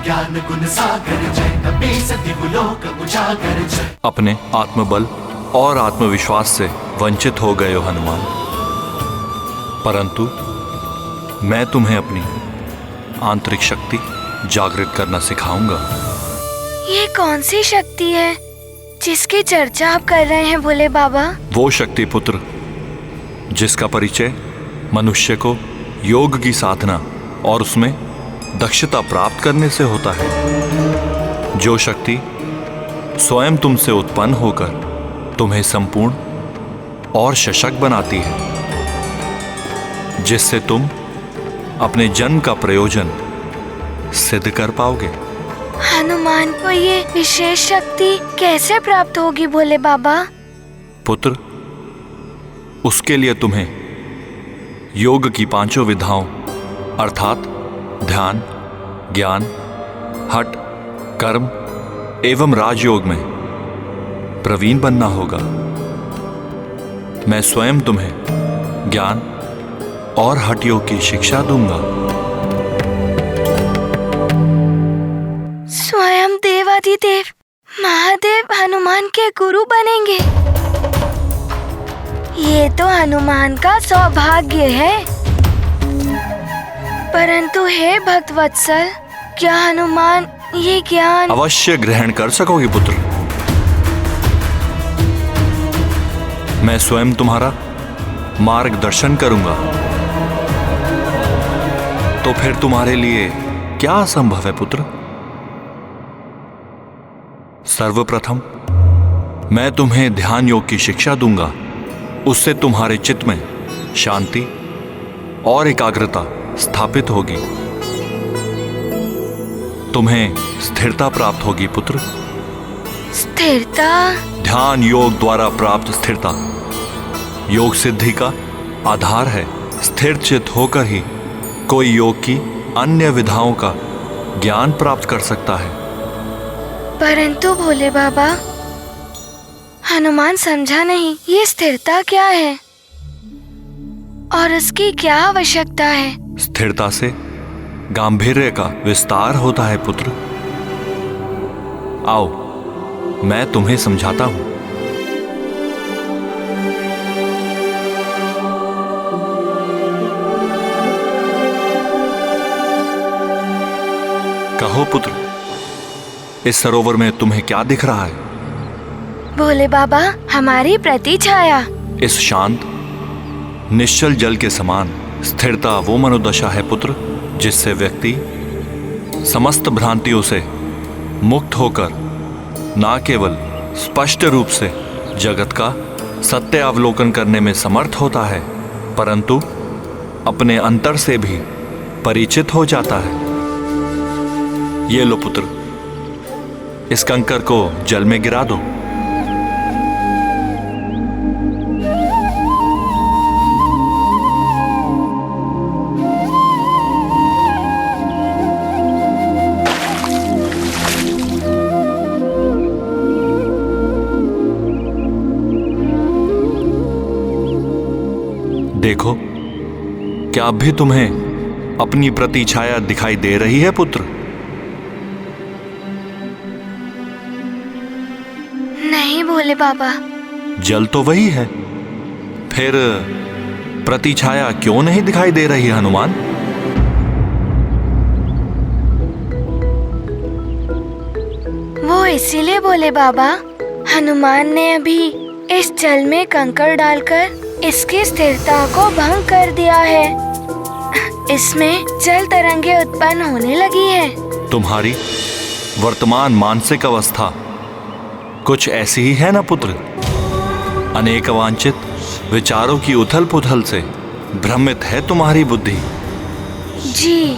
ज्ञान गुण सागर जय, कपीस दिवलोक उजागर जय। अपने आत्मबल और आत्मविश्वास से वंचित हो गए हो हनुमान, परंतु मैं तुम्हें अपनी आंतरिक शक्ति जागृत करना सिखाऊंगा। ये कौन सी शक्ति है जिसकी चर्चा आप कर रहे हैं भोले बाबा? वो शक्ति पुत्र जिसका परिचय मनुष्य को योग की साधना और उसमें दक्षता प्राप्त करने से होता है। जो शक्ति स्वयं तुमसे उत्पन्न होकर तुम्हें संपूर्ण और सशक्त बनाती है, जिससे तुम अपने जन्म का प्रयोजन सिद्ध कर पाओगे। हनुमान को ये विशेष शक्ति कैसे प्राप्त होगी भोले बाबा? पुत्र, उसके लिए तुम्हें योग की पांचों विधाओं अर्थात ध्यान, ज्ञान, हठ, कर्म एवं राजयोग में प्रवीण बनना होगा। मैं स्वयं तुम्हें ज्ञान और हठ योग की शिक्षा दूंगा। स्वयं देवाधिदेव महादेव हनुमान के गुरु बनेंगे। ये तो हनुमान का सौभाग्य है। परंतु हे भक्तवत्सल, क्या हनुमान ये ज्ञान अवश्य ग्रहण कर सकोगे पुत्र। मैं स्वयं तुम्हारा मार्गदर्शन करूंगा। तो फिर तुम्हारे लिए क्या असंभव है पुत्र? सर्वप्रथम मैं तुम्हें ध्यान योग की शिक्षा दूंगा। उससे तुम्हारे चित्त में शांति और एकाग्रता स्थापित होगी। तुम्हें स्थिरता प्राप्त होगी पुत्र। स्थिरता? ध्यान योग द्वारा प्राप्त स्थिरता योग सिद्धि का आधार है। स्थिर चित्त होकर ही कोई योग की अन्य विधाओं का ज्ञान प्राप्त कर सकता है। परंतु भोले बाबा, हनुमान समझा नहीं, ये स्थिरता क्या है और उसकी क्या आवश्यकता है? स्थिरता से गांभीर्य का विस्तार होता है पुत्र। आओ, मैं तुम्हें समझाता हूं। कहो पुत्र, इस सरोवर में तुम्हें क्या दिख रहा है? भोले बाबा, हमारी प्रतिछाया। इस शांत निश्चल जल के समान स्थिरता वो मनोदशा है पुत्र, जिससे व्यक्ति समस्त भ्रांतियों से मुक्त होकर न केवल स्पष्ट रूप से जगत का सत्य अवलोकन करने में समर्थ होता है, परंतु अपने अंतर से भी परिचित हो जाता है। ये लो पुत्र, इस कंकर को जल में गिरा दो। देखो, क्या अब भी तुम्हें अपनी प्रतिछाया दिखाई दे रही है पुत्र? नहीं भोले बाबा। जल तो वही है, फिर प्रतिछाया क्यों नहीं दिखाई दे रही है हनुमान? वो इसीलिए भोले बाबा, हनुमान ने अभी इस जल में कंकड़ डालकर इसकी स्थिरता को भंग कर दिया है। इसमें जल तरंगे उत्पन्न होने लगी है। तुम्हारी वर्तमान मानसिक अवस्था कुछ ऐसी ही है ना पुत्र? अनेक अवांछित विचारों की उथल पुथल से भ्रमित है तुम्हारी बुद्धि। जी।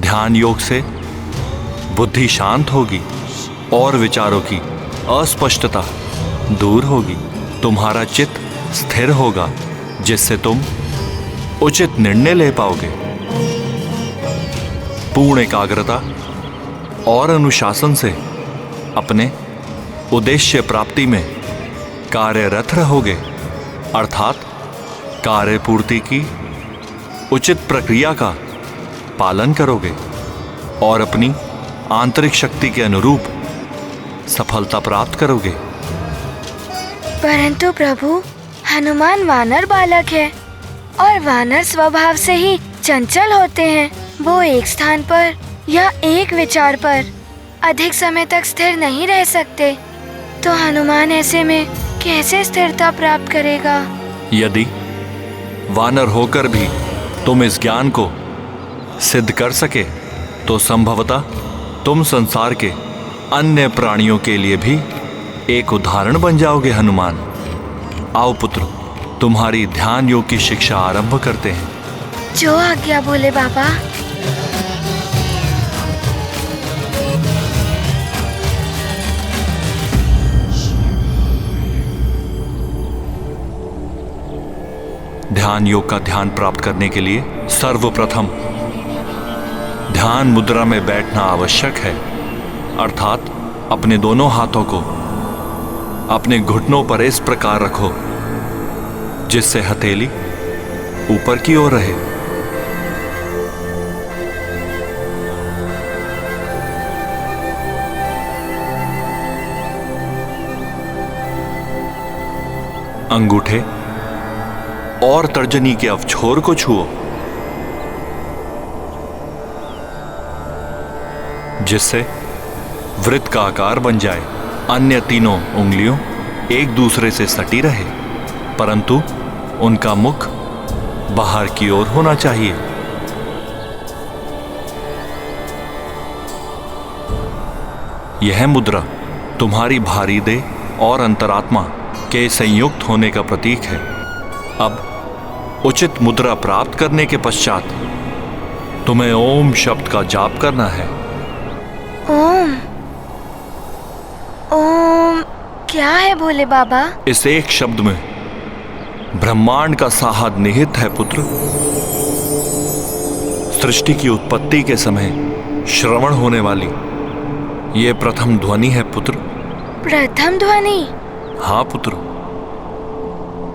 ध्यान योग से बुद्धि शांत होगी और विचारों की अस्पष्टता दूर होगी। तुम्हारा चित्त स्थिर होगा, जिससे तुम उचित निर्णय ले पाओगे। पूर्ण एकाग्रता और अनुशासन से अपने उद्देश्य प्राप्ति में कार्यरत रहोगे, अर्थात कार्य पूर्ति की उचित प्रक्रिया का पालन करोगे और अपनी आंतरिक शक्ति के अनुरूप सफलता प्राप्त करोगे। परंतु प्रभु, हनुमान वानर बालक है और वानर स्वभाव से ही चंचल होते हैं। वो एक स्थान पर या एक विचार पर अधिक समय तक स्थिर नहीं रह सकते, तो हनुमान ऐसे में कैसे स्थिरता प्राप्त करेगा? यदि वानर होकर भी तुम इस ज्ञान को सिद्ध कर सके, तो संभवतः तुम संसार के अन्य प्राणियों के लिए भी एक उदाहरण बन जाओगे हनुमान। आओ पुत्र, तुम्हारी ध्यान योग की शिक्षा आरंभ करते हैं। जो आज्ञा बोले बाबा। ध्यान योग का ध्यान प्राप्त करने के लिए सर्वप्रथम ध्यान मुद्रा में बैठना आवश्यक है, अर्थात अपने दोनों हाथों को अपने घुटनों पर इस प्रकार रखो जिससे हथेली ऊपर की ओर रहे। अंगूठे और तर्जनी के अवछोर को छुओ, जिससे वृत्त का आकार बन जाए। अन्य तीनों उंगलियों एक दूसरे से सटी रहे, परंतु उनका मुख बाहर की ओर होना चाहिए। यह मुद्रा तुम्हारी भारी देह और अंतरात्मा के संयुक्त होने का प्रतीक है। अब उचित मुद्रा प्राप्त करने के पश्चात तुम्हें ओम शब्द का जाप करना है। ओम ओम क्या है भोले बाबा? इस एक शब्द में ब्रह्मांड का साहद निहित है पुत्र। सृष्टि की उत्पत्ति के समय श्रवण होने वाली ये प्रथम ध्वनि है पुत्र। प्रथम ध्वनि? हाँ पुत्र,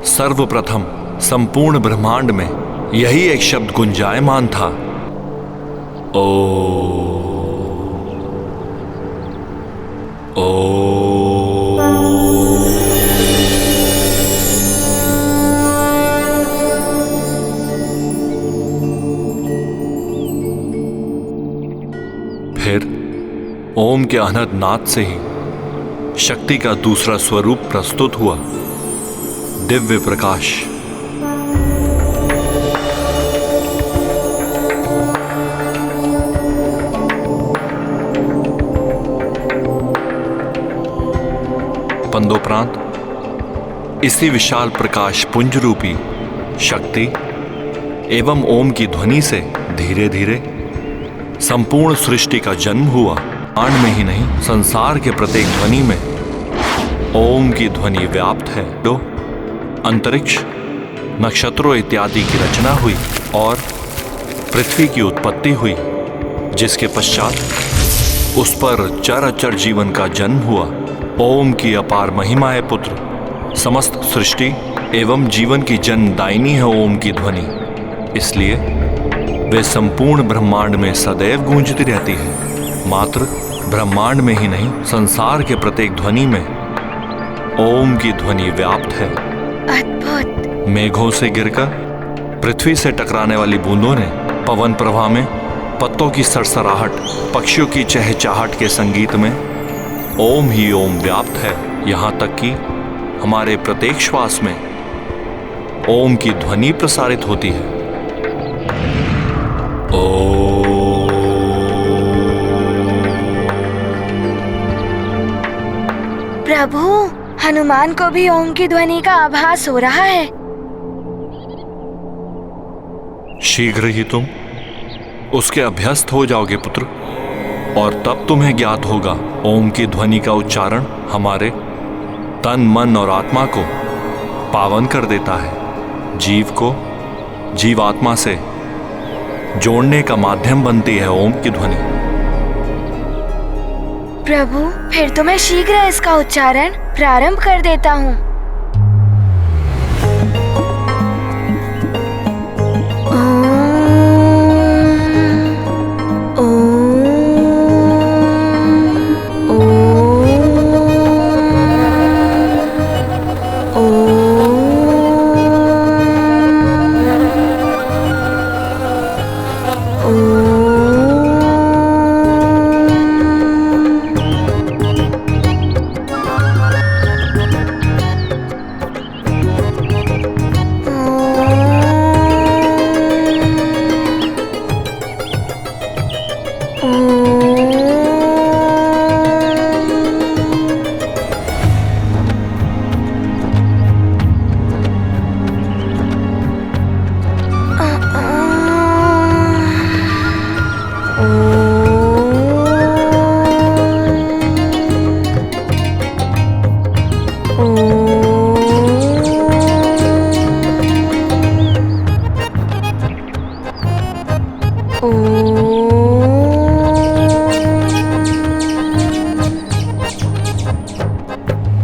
सर्वप्रथम संपूर्ण ब्रह्मांड में यही एक शब्द गुंजायमान था। फिर ओम के अनहद नाद से ही शक्ति का दूसरा स्वरूप प्रस्तुत हुआ, दिव्य प्रकाश। पंदोपरांत इसी विशाल प्रकाश पुंज रूपी शक्ति एवं ओम की ध्वनि से धीरे धीरे संपूर्ण सृष्टि का जन्म हुआ। आण में ही नहीं, संसार के प्रत्येक ध्वनि में ओम की ध्वनि व्याप्त है। दो अंतरिक्ष, नक्षत्रों इत्यादि की रचना हुई और पृथ्वी की उत्पत्ति हुई, जिसके पश्चात उस पर चर अचर जीवन का जन्म हुआ। ओम की अपार महिमा है पुत्र। समस्त सृष्टि एवं जीवन की जन्मदायिनी है ओम की ध्वनि, इसलिए वे संपूर्ण ब्रह्मांड में सदैव गूंजती रहती है। मात्र ब्रह्मांड में ही नहीं, संसार के प्रत्येक ध्वनि में ओम की ध्वनि व्याप्त है। अद्भुत। मेघों से गिरकर पृथ्वी से टकराने वाली बूंदों ने पवन प्रवाह में पत्तों की सरसराहट, पक्षियों की चहचहाहट के संगीत में ओम ही ओम व्याप्त है। यहाँ तक कि हमारे प्रत्येक श्वास में ओम की ध्वनि प्रसारित होती है। प्रभु, हनुमान को भी ओम की ध्वनि का आभास हो रहा है। शीघ्र ही तुम उसके अभ्यस्त हो जाओगे पुत्र, और तब तुम्हें ज्ञात होगा ओम की ध्वनि का उच्चारण हमारे तन, मन और आत्मा को पावन कर देता है। जीव को जीवात्मा से जोड़ने का माध्यम बनती है ओम की ध्वनि। प्रभु, फिर तो मैं शीघ्र इसका उच्चारण प्रारंभ कर देता हूँ।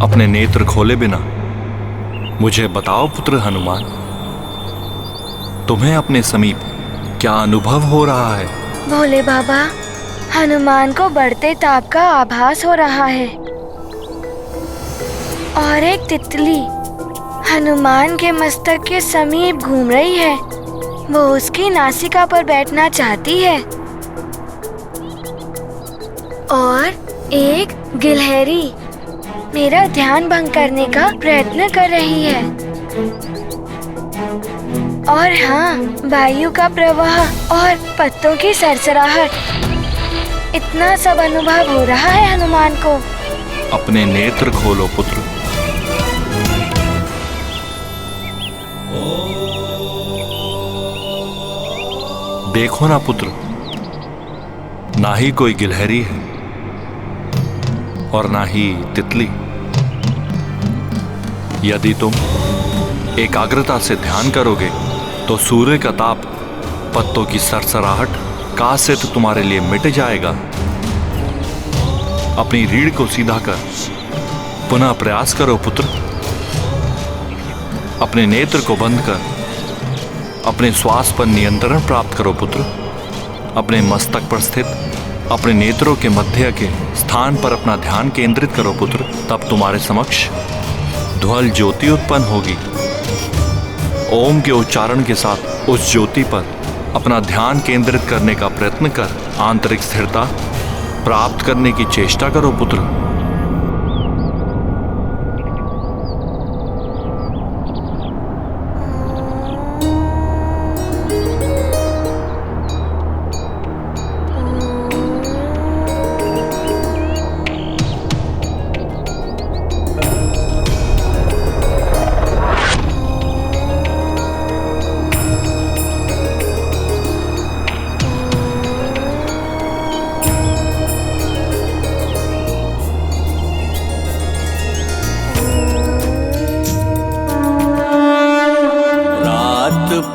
अपने नेत्र खोले बिना मुझे बताओ पुत्र हनुमान, तुम्हें अपने समीप क्या अनुभव हो रहा है? भोले बाबा, हनुमान को बढ़ते ताप का आभास हो रहा है और एक तितली हनुमान के मस्तक के समीप घूम रही है। वो उसकी नासिका पर बैठना चाहती है और एक गिलहरी मेरा ध्यान भंग करने का प्रयत्न कर रही है। और हाँ, वायु का प्रवाह और पत्तों की सरसराहट, इतना सब अनुभव हो रहा है हनुमान को। अपने नेत्र खोलो पुत्र। देखो ना पुत्र, ना ही कोई गिलहरी है और ना ही तितली। यदि तुम एकाग्रता से ध्यान करोगे तो सूर्य का ताप, पत्तों की सरसराहट का से तो तुम्हारे लिए मिट जाएगा। अपनी रीढ़ को सीधा कर पुनः प्रयास करो पुत्र। अपने नेत्र को बंद कर अपने श्वास पर नियंत्रण प्राप्त करो पुत्र। अपने मस्तक पर स्थित अपने नेत्रों के मध्य के स्थान पर अपना ध्यान केंद्रित करो पुत्र। तब तुम्हारे समक्ष ध्वल ज्योति उत्पन्न होगी। ओम के उच्चारण के साथ उस ज्योति पर अपना ध्यान केंद्रित करने का प्रयत्न कर। आंतरिक स्थिरता प्राप्त करने की चेष्टा करो पुत्र।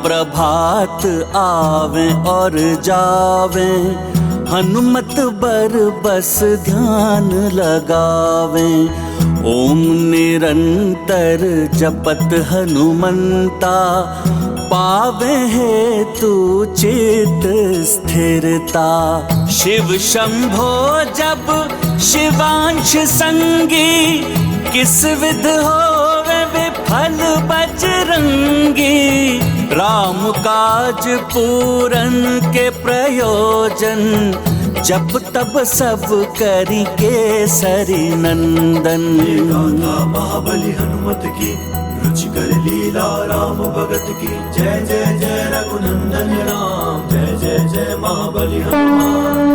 प्रभात आवे और जावे, हनुमत बर बस ध्यान लगावे। ओम निरंतर जपत हनुमंता, पावे है तू चित स्थिरता। शिव शंभो जब शिवांश संगी, किस विध होवे विफल बजरंगी। राम काज पूरन के प्रयोजन, जब तब सब करी केसरी नंदन। महाबली हनुमत की, रुचिकर लीला राम भगत की। जय जय जय रघुनंदन राम, जय जय जय महाबली हनुमान।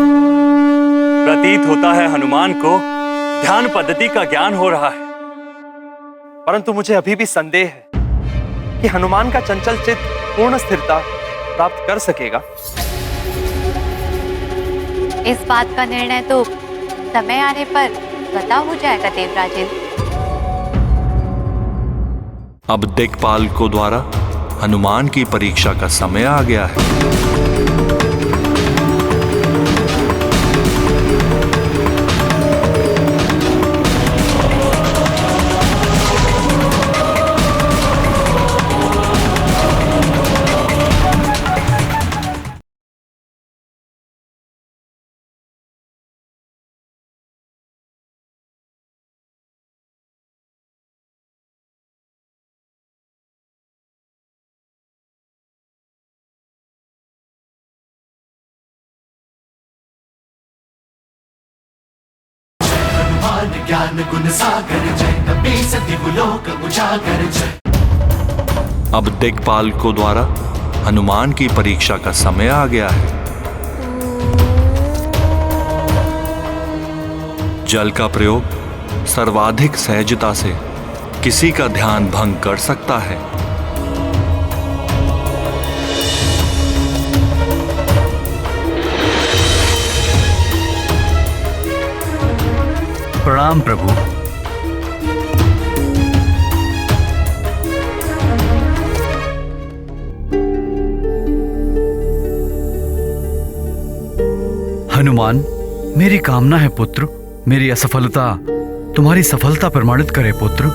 प्रतीत होता है हनुमान को ध्यान पद्धति का ज्ञान हो रहा है, परंतु मुझे अभी भी संदेह है कि हनुमान का चंचल चित्त पूर्ण स्थिरता प्राप्त कर सकेगा। इस बात का निर्णय तो समय आने पर पता हो जाएगा देवराजेंद्र। अब दिक्पाल को द्वारा हनुमान की परीक्षा का समय आ गया है। ज्ञान गुण सागर जय, कपीस दिवलोक उजागर जय। अब दिक्पाल को द्वारा हनुमान की परीक्षा का समय आ गया है। जल का प्रयोग सर्वाधिक सहजता से किसी का ध्यान भंग कर सकता है। प्रणाम प्रभु। हनुमान, मेरी कामना है पुत्र, मेरी असफलता तुम्हारी सफलता प्रमाणित करे पुत्र।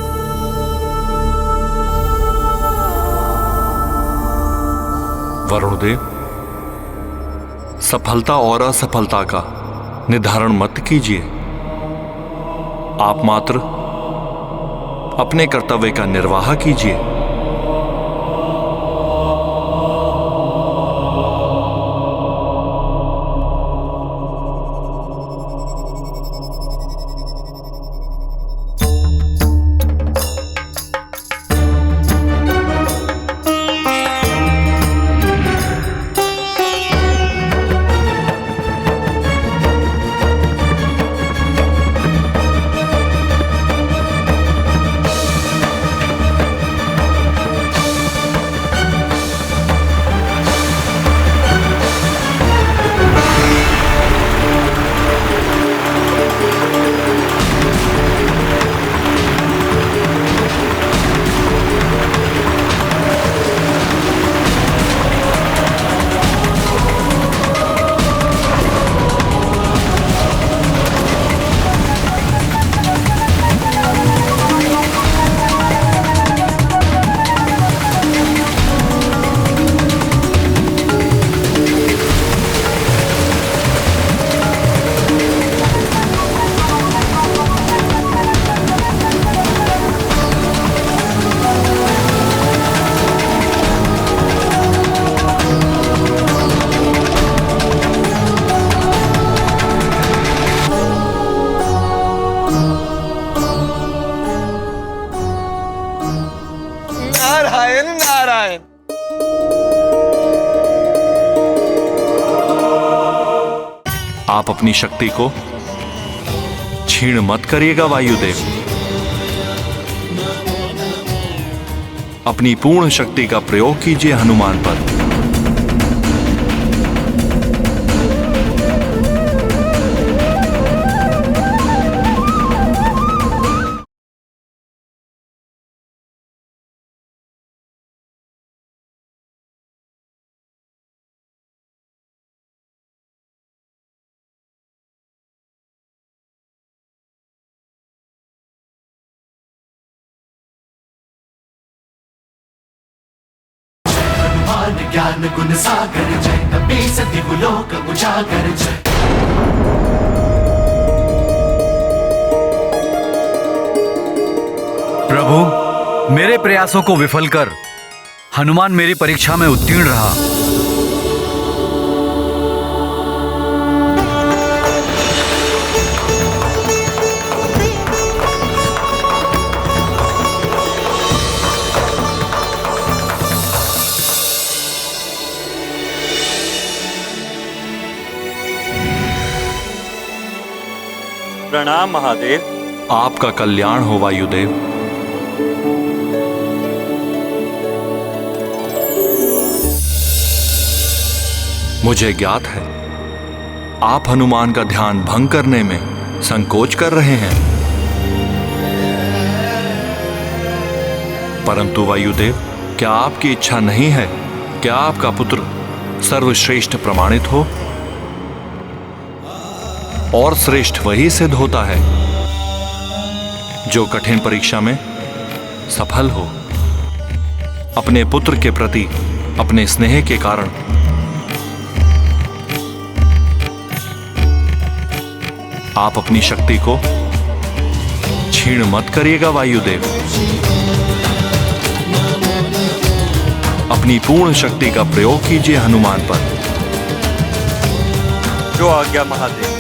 वरुणदेव, सफलता और असफलता का निर्धारण मत कीजिए। आप मात्र अपने कर्तव्य का निर्वाह कीजिए। आप अपनी शक्ति को छीण मत करिएगा वायुदेव। अपनी पूर्ण शक्ति का प्रयोग कीजिए हनुमान पर। ज्ञान गुण सागर जय, कपीस दिवलोक उजागर जय। प्रभु, मेरे प्रयासों को विफल कर हनुमान मेरी परीक्षा में उत्तीर्ण रहा। प्रणाम महादेव। आपका कल्याण हो वायुदेव। मुझे ज्ञात है आप हनुमान का ध्यान भंग करने में संकोच कर रहे हैं, परंतु वायुदेव, क्या आपकी इच्छा नहीं है क्या आपका पुत्र सर्वश्रेष्ठ प्रमाणित हो? और श्रेष्ठ वही सिद्ध होता है जो कठिन परीक्षा में सफल हो। अपने पुत्र के प्रति अपने स्नेह के कारण आप अपनी शक्ति को छीण मत करिएगा वायुदेव। अपनी पूर्ण शक्ति का प्रयोग कीजिए हनुमान पर। जो आज्ञा महादेव।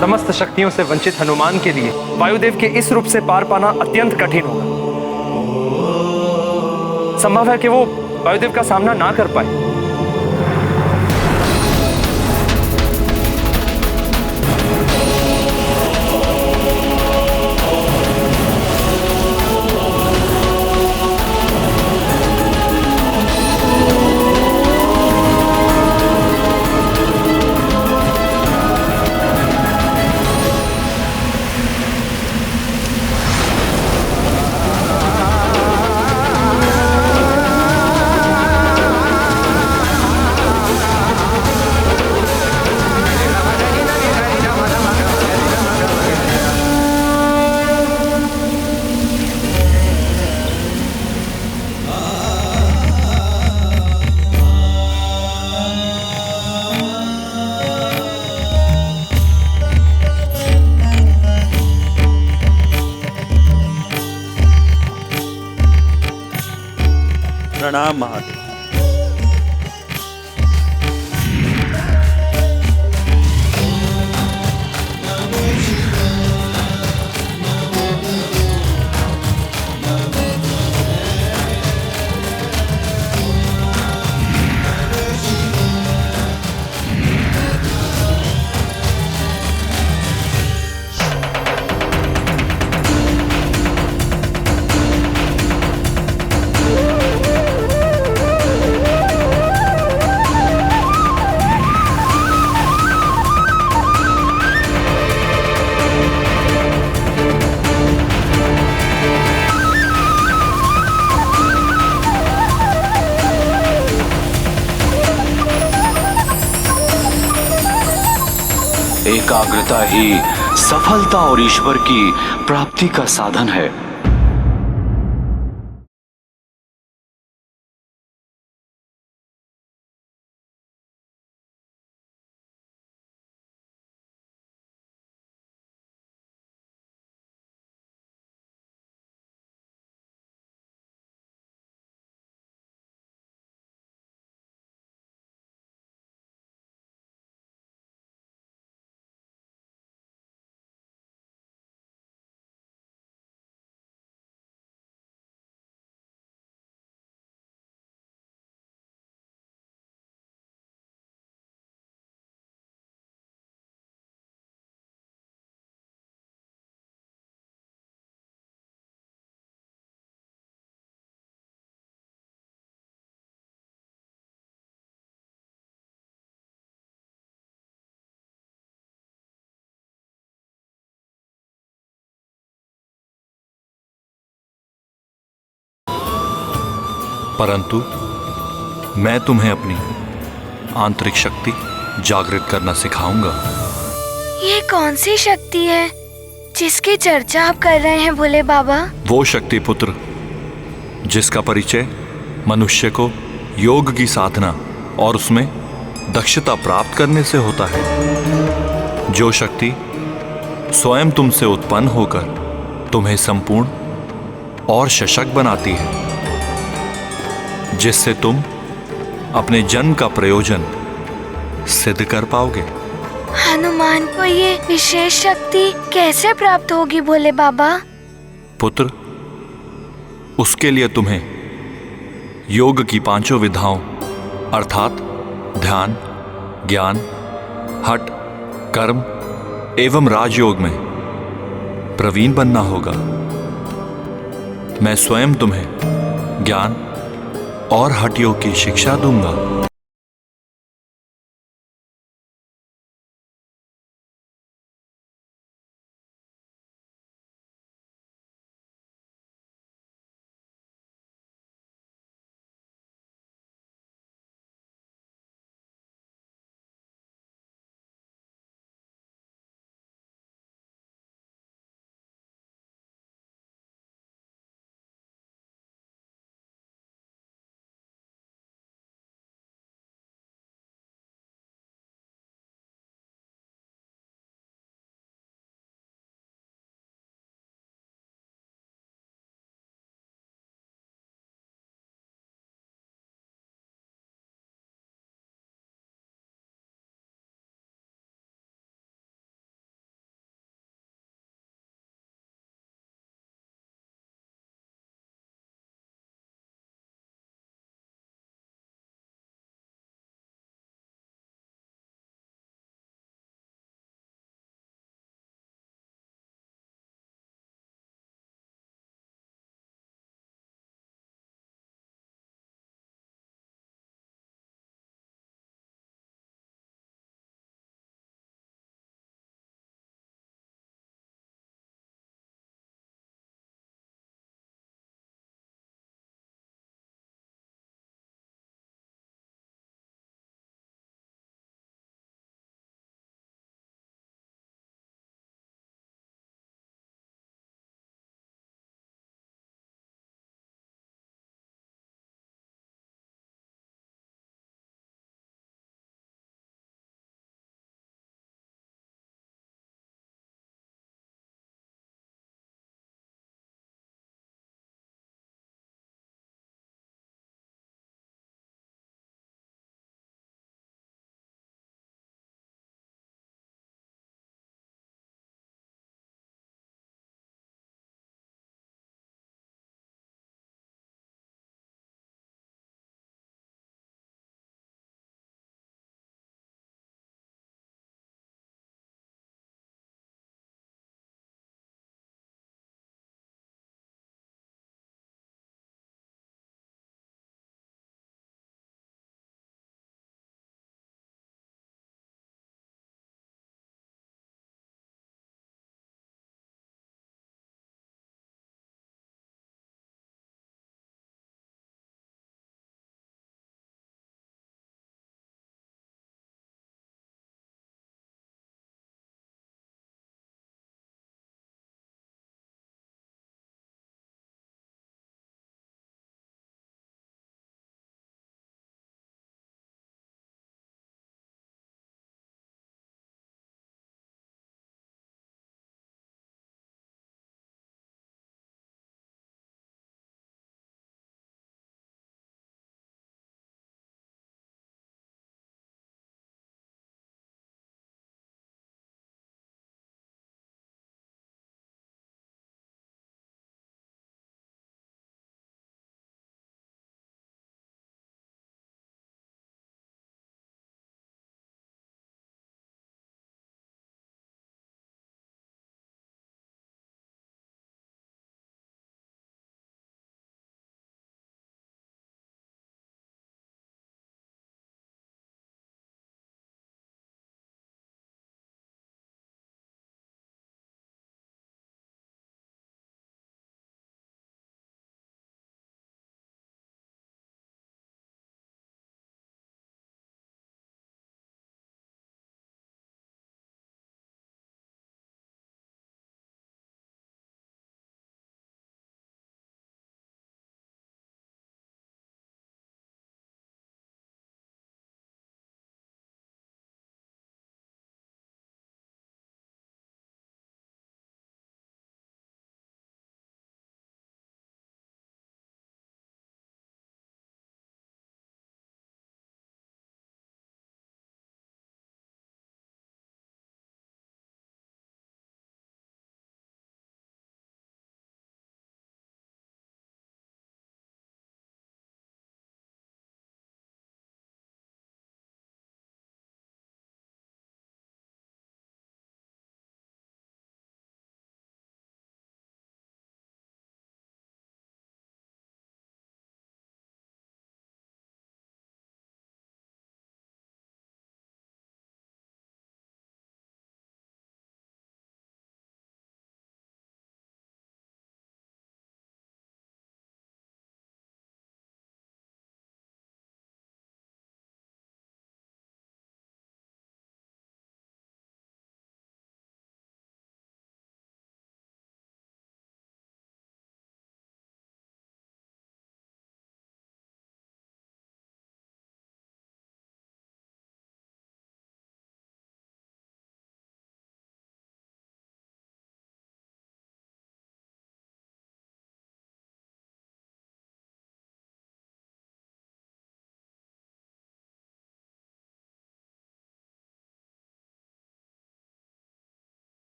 समस्त शक्तियों से वंचित हनुमान के लिए वायुदेव के इस रूप से पार पाना अत्यंत कठिन होगा। संभव है कि वो वायुदेव का सामना ना कर पाए। प्रणाम महादेव। एकाग्रता ही सफलता और ईश्वर की प्राप्ति का साधन है। परंतु मैं तुम्हें अपनी आंतरिक शक्ति जागृत करना सिखाऊंगा। ये कौन सी शक्ति है जिसकी चर्चा आप कर रहे हैं भोले बाबा? वो शक्ति पुत्र जिसका परिचय मनुष्य को योग की साधना और उसमें दक्षता प्राप्त करने से होता है। जो शक्ति स्वयं तुमसे उत्पन्न होकर तुम्हें संपूर्ण और सशक्त बनाती है, जिससे तुम अपने जन्म का प्रयोजन सिद्ध कर पाओगे। हनुमान को ये विशेष शक्ति कैसे प्राप्त होगी भोले बाबा? पुत्र, उसके लिए तुम्हें योग की 5 विधाओं अर्थात ध्यान, ज्ञान, हठ, कर्म एवं राजयोग में प्रवीण बनना होगा। मैं स्वयं तुम्हें ज्ञान और हठ योग की शिक्षा दूंगा।